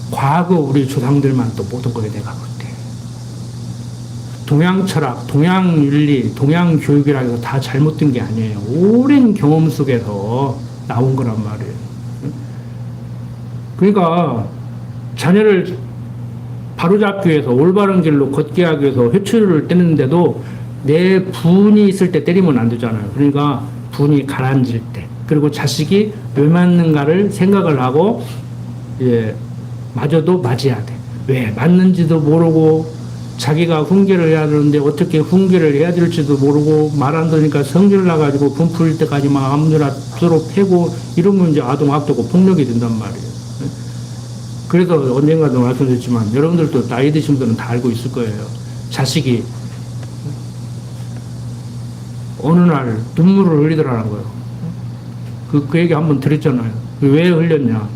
과거 우리 조상들만 또 모든 거에 내가 볼 때 동양 철학, 동양 윤리, 동양 교육이라고 해서 다 잘못된 게 아니에요. 오랜 경험 속에서 나온 거란 말이에요. 그러니까 자녀를 바로잡기 위해서 올바른 길로 걷게 하기 위해서 회초리를 떼는데도 내 분이 있을 때 때리면 안 되잖아요. 그러니까 분이 가라앉을 때 그리고 자식이 왜 맞는가를 생각을 하고 맞아도 맞아야 돼. 왜 맞는지도 모르고 자기가 훈계를 해야 되는데 어떻게 훈계를 해야 될지도 모르고 말 안 들으니까 성질 나가지고 분 풀릴 때까지 막 아무나 서로 패고 이러면 이제 아동학대고 폭력이 된단 말이에요. 그래서 언젠가도 말씀드렸지만 여러분들도 나이 드신 분들은 다 알고 있을 거예요. 자식이 어느 날 눈물을 흘리더라는 거예요. 그 얘기 한번 드렸잖아요. 왜 흘렸냐.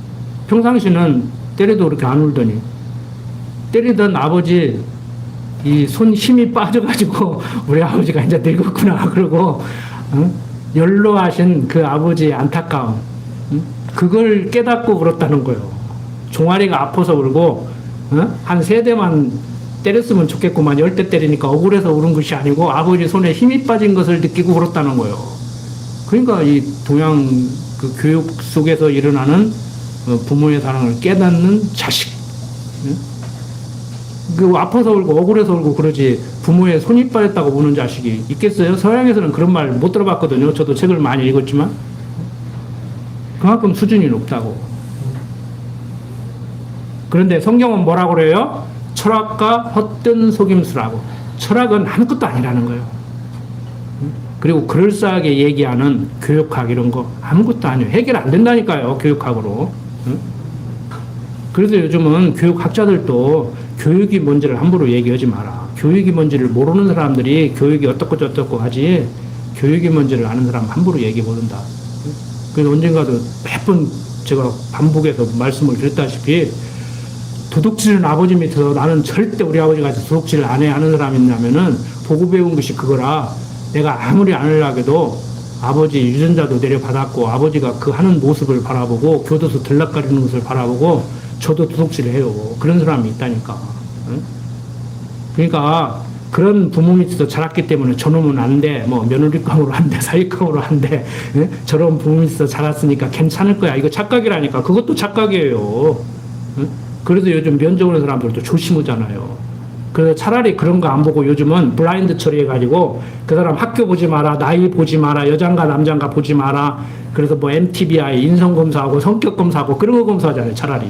평상시는 때려도 그렇게 안 울더니 때리던 아버지 이 손 힘이 빠져가지고 우리 아버지가 이제 늙었구나 그러고 연로하신 그 아버지의 안타까움 그걸 깨닫고 그렇다는 거예요. 종아리가 아파서 울고 한 3대만 때렸으면 좋겠구만 10대 때리니까 억울해서 울은 것이 아니고 아버지 손에 힘이 빠진 것을 느끼고 그렇다는 거예요. 그러니까 이 동양 그 교육 속에서 일어나는 부모의 사랑을 깨닫는 자식. 그 아파서 울고 억울해서 울고 그러지 부모의 손이 빠졌다고 우는 자식이 있겠어요? 서양에서는 그런 말 못 들어봤거든요. 저도 책을 많이 읽었지만 그만큼 수준이 높다고. 그런데 성경은 뭐라고 그래요? 철학과 헛된 속임수라고. 철학은 아무것도 아니라는 거예요. 그리고 그럴싸하게 얘기하는 교육학 이런 거 아무것도 아니에요. 해결 안 된다니까요. 교육학으로. 그래서 요즘은 교육학자들도 교육이 뭔지를 함부로 얘기하지 마라. 교육이 뭔지를 모르는 사람들이 교육이 어떻고 저떻고 하지 교육이 뭔지를 아는 사람 함부로 얘기 못한다. 그래서 언젠가도 몇 번 제가 반복해서 말씀을 드렸다시피 도둑질은 아버지 밑에서 나는 절대 우리 아버지 같이 도둑질을 안 해 하는 사람이 있냐면은 보고 배운 것이 그거라. 내가 아무리 안 하려고 해도 아버지 유전자도 내려받았고 아버지가 그 하는 모습을 바라보고 교도소 들락거리는 것을 바라보고 저도 도둑질을 해요. 그런 사람이 있다니까. 그러니까 그런 부모 밑에서 자랐기 때문에 저놈은 안 돼. 뭐 며느리감으로 안 돼. 사위감으로 안 돼. 저런 부모 밑에서 자랐으니까 괜찮을 거야. 이거 착각이라니까. 그것도 착각이에요. 그래서 요즘 면접 오는 사람들도 조심하잖아요. 그래서 차라리 그런 거 안 보고 요즘은 블라인드 처리해가지고 그 사람 학교 보지 마라, 나이 보지 마라, 여잔가 남잔가 보지 마라. 그래서 뭐 MTBI 인성검사하고 성격검사하고 그런 거 검사하잖아요. 차라리.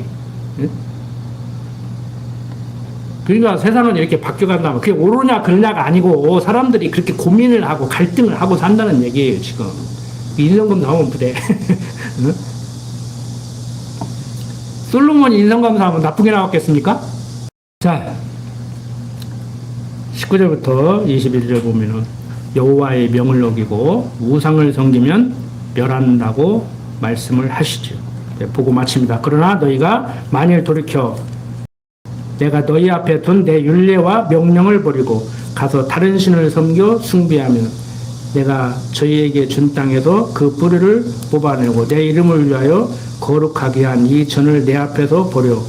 그러니까 세상은 이렇게 바뀌어간다. 그게 옳으냐 그러냐가 아니고 사람들이 그렇게 고민을 하고 갈등을 하고 산다는 얘기예요 지금. 인성검 나오면 부대. 응? 솔로몬이 인성검사하면 나쁘게 나왔겠습니까? 자, 19절부터 21절 보면은 여호와의 명을 어기고 우상을 섬기면 멸한다고 말씀을 하시죠. 네, 보고 마칩니다. 그러나 너희가 만일 돌이켜 내가 너희 앞에 둔 내 율례와 명령을 버리고 가서 다른 신을 섬겨 숭배하면 내가 저희에게 준 땅에서 그 뿌리를 뽑아내고 내 이름을 위하여 거룩하게 한 이 전을 내 앞에서 버려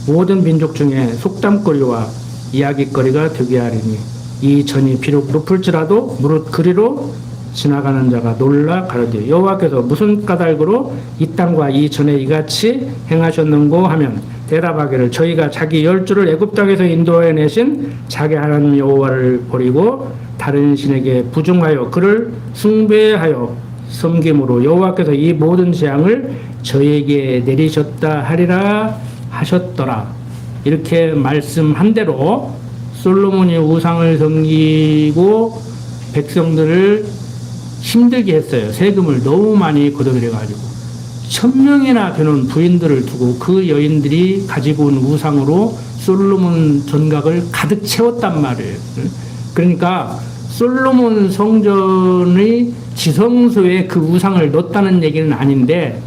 모든 민족 중에 속담거리와 이야기거리가 되게 하리니 이 전이 비록 높을지라도 무릇 그리로 지나가는 자가 놀라 가로되 여호와께서 무슨 까닭으로 이 땅과 이 전에 이같이 행하셨는고 하면 대답하기를 저희가 자기 열조를 애굽 땅에서 인도해 내신 자기 하나님 여호와를 버리고 다른 신에게 부중하여 그를 숭배하여 섬김으로 여호와께서 이 모든 재앙을 저희에게 내리셨다 하리라 하셨더라. 이렇게 말씀한 대로 솔로몬이 우상을 섬기고 백성들을 힘들게 했어요. 세금을 너무 많이 걷어들여가지고 1000명이나 되는 부인들을 두고 그 여인들이 가지고 온 우상으로 솔로몬 전각을 가득 채웠단 말이에요. 그러니까 솔로몬 성전의 지성소에 그 우상을 넣었다는 얘기는 아닌데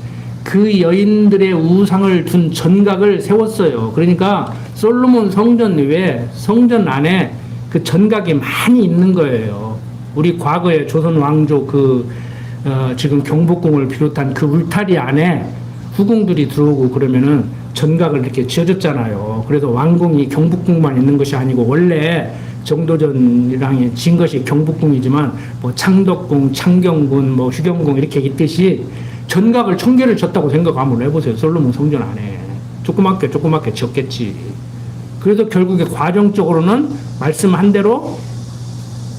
그 여인들의 우상을 둔 전각을 세웠어요. 그러니까 솔로몬 성전 외에 성전 안에 그 전각이 많이 있는 거예요. 우리 과거에 조선 왕조 지금 경복궁을 비롯한 그 울타리 안에 후궁들이 들어오고 그러면은 전각을 이렇게 지어줬잖아요. 그래서 왕궁이 경복궁만 있는 것이 아니고 원래 정도전이랑 진 것이 경복궁이지만 뭐 창덕궁, 창경궁, 뭐 휴경궁 이렇게 있듯이 전각을 1000개를 졌다고 생각 한번 해보세요. 솔로몬 성전 안에 조그맣게 지었겠지. 그래서 결국에 과정적으로는 말씀한 대로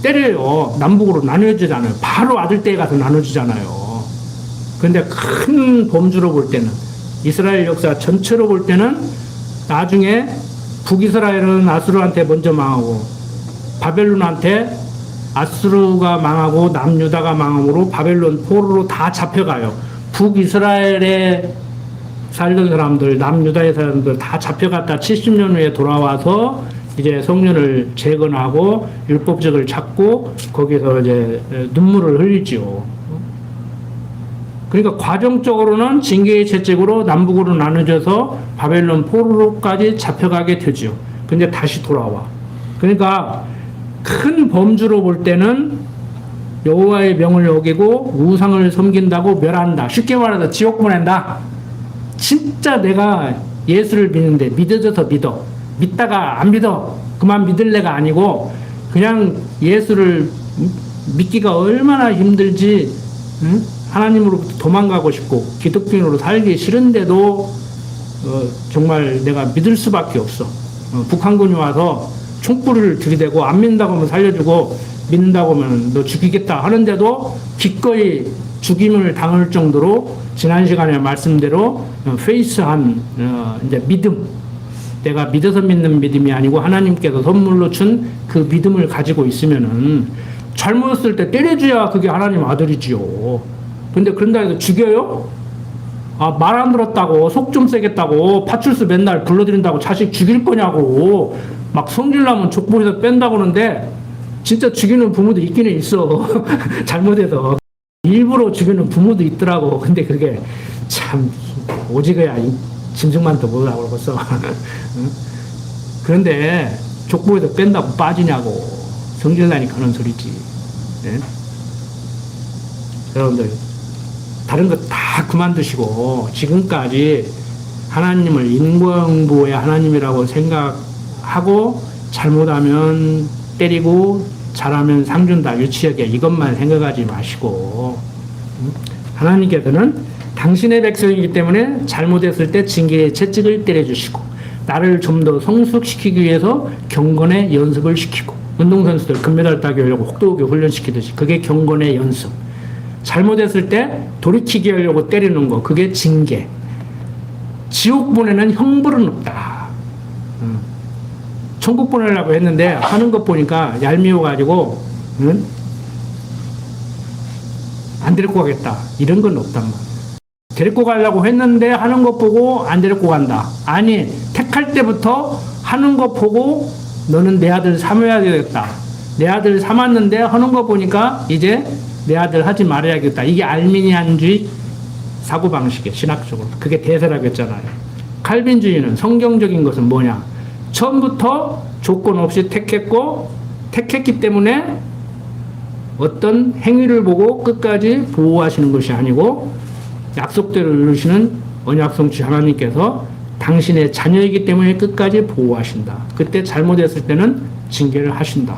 때려요. 남북으로 나눠지잖아요. 바로 아들떼에 가서 나눠지잖아요. 그런데 큰 범주로 볼 때는 이스라엘 역사 전체로 볼 때는 나중에 북이스라엘은 아수르한테 먼저 망하고 바벨론한테 아수르가 망하고 남유다가 망함으로 바벨론 포로로 다 잡혀가요. 북이스라엘에 살던 사람들, 남유다의 사람들 다 잡혀갔다 70년 후에 돌아와서 이제 성전을 재건하고 율법적을 찾고 거기서 이제 눈물을 흘리죠. 그러니까 과정적으로는 징계의 채찍으로 남북으로 나눠져서 바벨론 포로로까지 잡혀가게 되죠. 근데 다시 돌아와. 그러니까 큰 범주로 볼 때는 여호와의 명을 어기고 우상을 섬긴다고 멸한다. 쉽게 말해서 지옥 보낸다. 진짜 내가 예수를 믿는데 믿어져서 믿어. 믿다가 안 믿어. 그만 믿을래가 아니고 그냥 예수를 믿기가 얼마나 힘들지. 응? 하나님으로부터 도망가고 싶고 기독교인으로 살기 싫은데도 정말 내가 믿을 수밖에 없어. 북한군이 와서 총구를 들이대고 안 믿는다고 하면 살려주고 믿는다고 하면 너 죽이겠다 하는데도 기꺼이 죽임을 당할 정도로 지난 시간에 말씀대로 페이스한 이제 믿음, 내가 믿어서 믿는 믿음이 아니고 하나님께서 선물로 준 그 믿음을 가지고 있으면은 잘못했을 때 때려줘야 그게 하나님 아들이지요. 근데 그런다 해서 죽여요? 아, 말 안 들었다고 속 좀 세겠다고 파출소 맨날 불러들인다고 자식 죽일 거냐고 막 성질나면 족보에서 뺀다고 하는데 진짜 죽이는 부모도 있기는 있어. 잘못해서 일부러 죽이는 부모도 있더라고. 근데 그게 참 오지게야 짐승만 더 보라고 그러겠어. 그런데 족보에서 뺀다고 빠지냐고 성질나니까 하는 소리지. 네? 여러분들 다른 거 다 그만두시고 지금까지 하나님을 인공부의 하나님이라고 생각하고 잘못하면 때리고 잘하면 상 준다 유치하게 이것만 생각하지 마시고 하나님께서는 당신의 백성이기 때문에 잘못했을 때 징계의 채찍을 때려주시고 나를 좀 더 성숙시키기 위해서 경건의 연습을 시키고 운동선수들 금메달 따기 하려고 혹독하게 훈련시키듯이 그게 경건의 연습. 잘못했을 때 돌이키게 하려고 때리는 거 그게 징계. 지옥 보내는 형벌은 없다. 천국 보내려고 했는데 하는 것 보니까 얄미워가지고 응? 안 데리고 가겠다. 이런 건 없단 말이야. 데리고 가려고 했는데 하는 것 보고 안 데리고 간다. 아니, 택할 때부터 하는 것 보고 너는 내 아들 삼아야 되겠다. 내 아들 삼았는데 하는 거 보니까 이제 내 아들 하지 말아야겠다. 이게 알미니안주의 사고방식이에요. 신학적으로. 그게 대세라고 했잖아요. 칼빈주의는 성경적인 것은 뭐냐? 처음부터 조건 없이 택했고 택했기 때문에 어떤 행위를 보고 끝까지 보호하시는 것이 아니고 약속대로 이루시는 언약성취 하나님께서 당신의 자녀이기 때문에 끝까지 보호하신다. 그때 잘못했을 때는 징계를 하신다.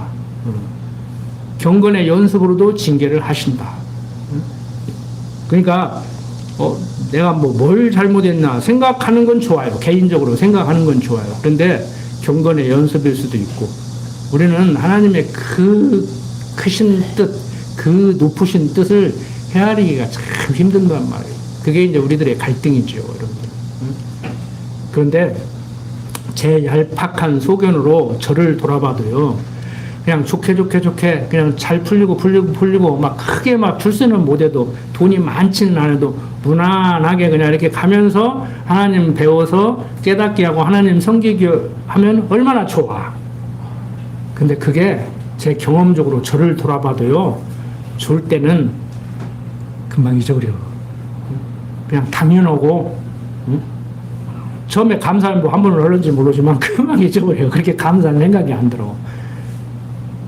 경건의 연습으로도 징계를 하신다. 그러니까 내가 뭘 잘못했나 생각하는 건 좋아요. 개인적으로 생각하는 건 좋아요. 그런데 경건의 연습일 수도 있고 우리는 하나님의 그 크신 뜻, 그 높으신 뜻을 헤아리기가 참 힘든단 말이에요. 그게 이제 우리들의 갈등이죠, 여러분들. 그런데 제 얄팍한 소견으로 저를 돌아봐도요, 그냥 좋게 그냥 잘 풀리고 막 크게 막 출세는 못해도 돈이 많지는 않아도 무난하게 그냥 이렇게 가면서 하나님 배워서 깨닫게 하고 하나님 섬기기 하면 얼마나 좋아. 근데 그게 제 경험적으로 저를 돌아봐도요, 좋을 때는 금방 잊어버려. 그냥 당연하고, 처음에 감사한 뭐 한 번을 얼른지 모르지만 금방 잊어버려요. 그렇게 감사한 생각이 안 들어.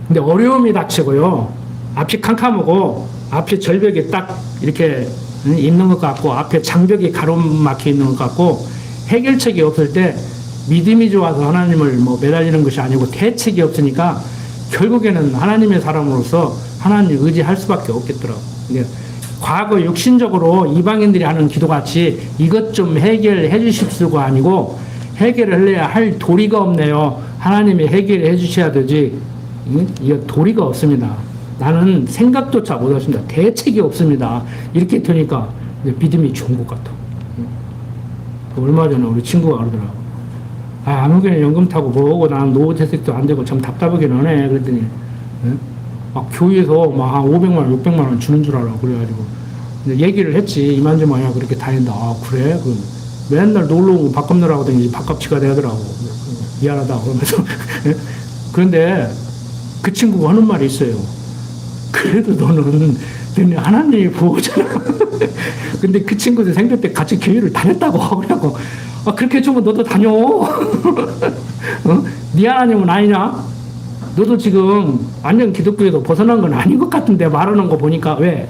근데 어려움이 닥치고요. 앞이 캄캄하고 앞에 절벽이 딱 이렇게 있는 것 같고 앞에 장벽이 가로막혀 있는 것 같고 해결책이 없을 때 믿음이 좋아서 하나님을 뭐 매달리는 것이 아니고 대책이 없으니까 결국에는 하나님의 사람으로서 하나님 의지할 수밖에 없겠더라고. 과거 육신적으로 이방인들이 하는 기도같이 이것 좀 해결해 주십시오가 아니고 해결을 해야 할 도리가 없네요. 하나님이 해결해 주셔야 되지. 이게 도리가 없습니다. 나는 생각조차 못하십니다. 대책이 없습니다. 이렇게 되니까 믿음이 좋은 것 같아. 얼마 전에 우리 친구가 그러더라고. 아무개나 연금 타고 뭐고 나는 노후 대책도 안 되고 참 답답하긴 하네. 그랬더니 막 교회에서 막 한 500만 원, 600만 원 주는 줄 알아. 그래가지고 얘기를 했지. 이만저만이야 그렇게 다닌다. 아 그래? 그럼 맨날 놀러 오고 밥 갚느라고 하더니 밥값치가 되더라고. 미안하다 그러면서. 그런데 그 친구가 하는 말이 있어요. 그래도 너는 하나님이 보호잖아. 근데 그 친구도 생전 때 같이 교회를 다녔다고 하고 그렇게 해주면 너도 다녀. 네 하나님은 아니냐? 너도 지금 완전 기독교에서 벗어난 건 아닌 것 같은데 말하는 거 보니까 왜?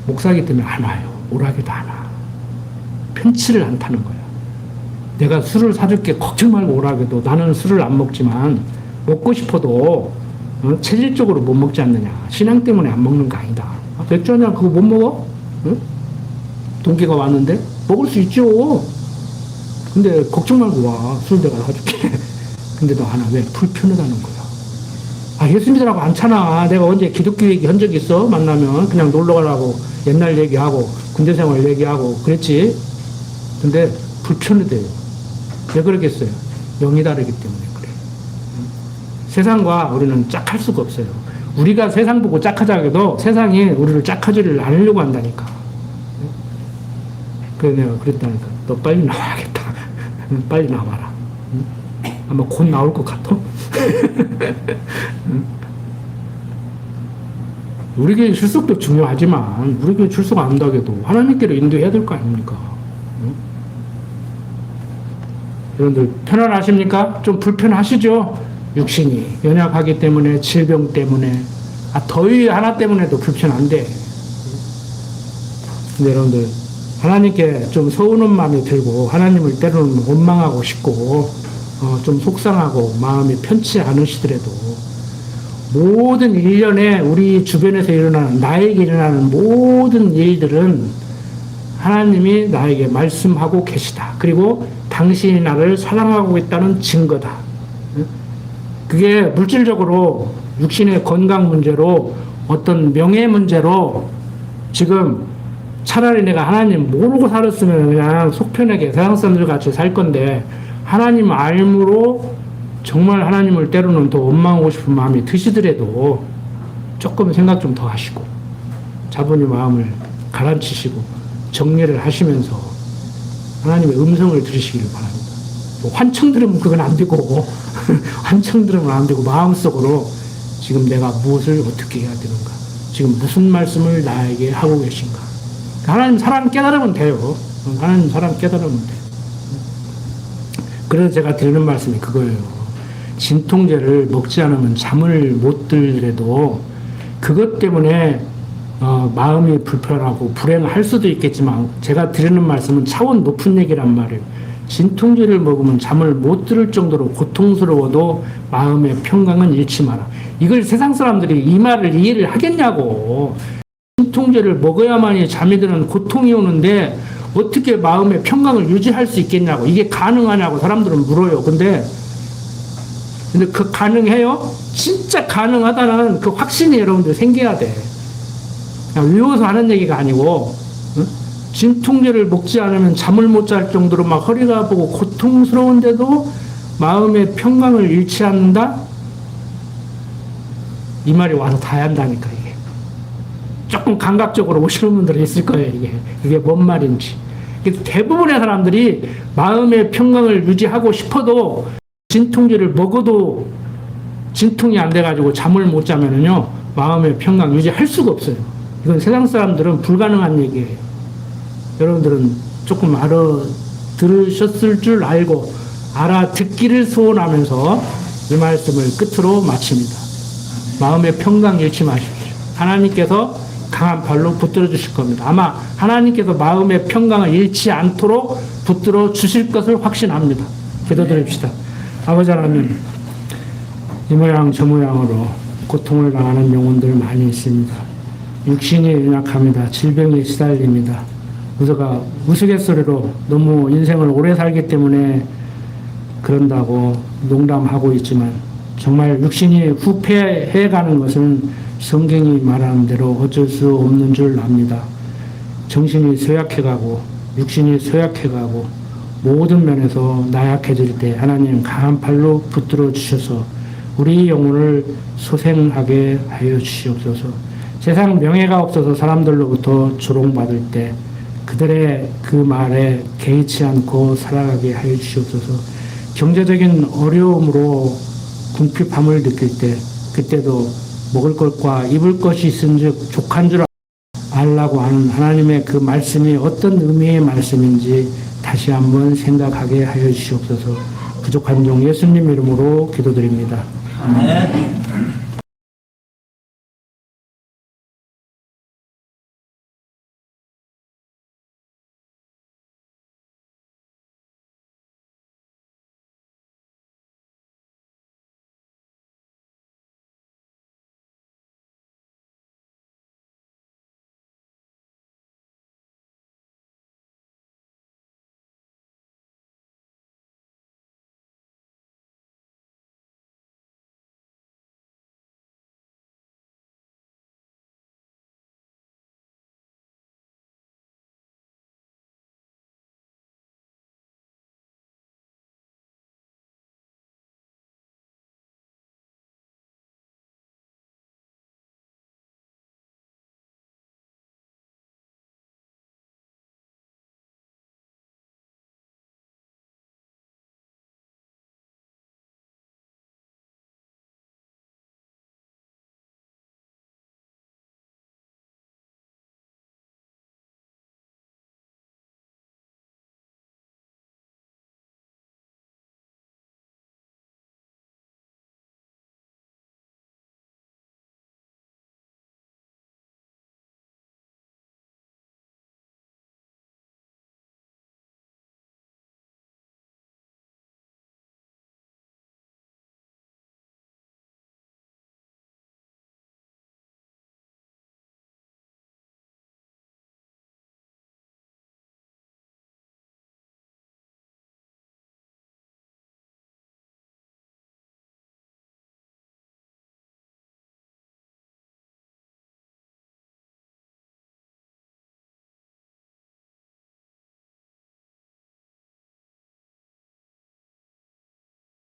목사기 때문에 안 와요. 오라기도 안 와. 편치를 안 타는 거야. 내가 술을 사줄게 걱정 말고 오라기도 나는 술을 안 먹지만 먹고 싶어도 체질적으로 못 먹지 않느냐. 신앙 때문에 안 먹는 거 아니다. 맥주 한잔 그거 못 먹어? 응? 동기가 왔는데 먹을 수 있죠. 근데 걱정 말고 와. 술 내가 사줄게. 근데 너 하나 왜 불편하다는 거야. 예수 믿으라고 않잖아. 내가 언제 기독교 얘기 한 적 있어? 만나면 그냥 놀러 가라고 옛날 얘기하고 군대 생활 얘기하고 그랬지. 근데 불편하대요. 왜 그러겠어요? 영이 다르기 때문에 그래. 세상과 우리는 짝할 수가 없어요. 우리가 세상 보고 짝하자 해도 세상이 우리를 짝하지를 않으려고 한다니까. 그래서 내가 그랬다니까. 너 빨리 나와야겠다. 빨리 나와라. 아마 곧 나올 것 같아. 우리 교회 출석도 중요하지만 우리 교회 출석 안 한다고 하나님께로 인도해야 될 거 아닙니까? 여러분들 편안하십니까? 좀 불편하시죠? 육신이 연약하기 때문에 질병 때문에 더위 하나 때문에도 불편한데 근데 여러분들 하나님께 좀 서운한 마음이 들고 하나님을 때로는 원망하고 싶고 좀 속상하고 마음이 편치 않으시더라도 모든 일련에 우리 주변에서 일어나는 나에게 일어나는 모든 일들은 하나님이 나에게 말씀하고 계시다. 그리고 당신이 나를 사랑하고 있다는 증거다. 그게 물질적으로 육신의 건강 문제로 어떤 명예 문제로 지금 차라리 내가 하나님 모르고 살았으면 그냥 속편하게 세상 사람들 같이 살 건데 하나님 알므로 정말 하나님을 때로는 더 원망하고 싶은 마음이 드시더라도 조금 생각 좀 더 하시고 자본의 마음을 가라앉히시고 정리를 하시면서 하나님의 음성을 들으시기를 바랍니다. 뭐 환청 들으면 그건 안 되고 환청 들으면 안 되고 마음속으로 지금 내가 무엇을 어떻게 해야 되는가, 지금 무슨 말씀을 나에게 하고 계신가. 하나님 사랑 깨달으면 돼요. 하나님 사랑 깨달으면 돼요. 그래서 제가 드리는 말씀이 그거예요. 진통제를 먹지 않으면 잠을 못 들더라도 그것 때문에 마음이 불편하고 불행할 수도 있겠지만 제가 드리는 말씀은 차원 높은 얘기란 말이에요. 진통제를 먹으면 잠을 못 들을 정도로 고통스러워도 마음의 평강은 잃지 마라. 이걸 세상 사람들이 이 말을 이해를 하겠냐고. 진통제를 먹어야만이 잠이 드는 고통이 오는데 어떻게 마음의 평강을 유지할 수 있겠냐고. 이게 가능하냐고 사람들은 물어요. 근데 그 가능해요? 진짜 가능하다는 그 확신이 여러분들 생겨야 돼. 그냥 외워서 하는 얘기가 아니고, 응? 진통제를 먹지 않으면 잠을 못 잘 정도로 막 허리가 아프고 고통스러운데도 마음의 평강을 잃지 않는다? 이 말이 와서 다 한다니까, 이게. 조금 감각적으로 오시는 분들은 있을 거예요, 이게. 이게 뭔 말인지. 대부분의 사람들이 마음의 평강을 유지하고 싶어도 진통제를 먹어도 진통이 안 돼가지고 잠을 못 자면은요, 마음의 평강 유지할 수가 없어요. 이건 세상 사람들은 불가능한 얘기예요. 여러분들은 조금 알아들으셨을 줄 알고 알아듣기를 소원하면서 이 말씀을 끝으로 마칩니다. 마음의 평강 잃지 마십시오. 하나님께서 강한 발로 붙들어 주실 겁니다. 아마 하나님께서 마음의 평강을 잃지 않도록 붙들어 주실 것을 확신합니다. 기도드립시다. 아버지 하나님, 이 모양 저 모양으로 고통을 당하는 영혼들 많이 있습니다. 육신이 연약합니다. 질병에 시달립니다. 우스갯소리로 너무 인생을 오래 살기 때문에 그런다고 농담하고 있지만 정말 육신이 후패해가는 것은 성경이 말하는 대로 어쩔 수 없는 줄 압니다. 정신이 쇠약해가고 육신이 쇠약해가고 모든 면에서 나약해질 때 하나님 강한 팔로 붙들어 주셔서 우리 영혼을 소생하게 하여 주시옵소서. 세상 명예가 없어서 사람들로부터 조롱받을 때 그들의 그 말에 개의치 않고 살아가게 하여 주시옵소서. 경제적인 어려움으로 궁핍함을 느낄 때 그때도 먹을 것과 입을 것이 있은즉 족한 줄 알라고 하는 하나님의 그 말씀이 어떤 의미의 말씀인지 다시 한번 생각하게 하여 주시옵소서. 부족한 종 예수님 이름으로 기도드립니다. 아멘.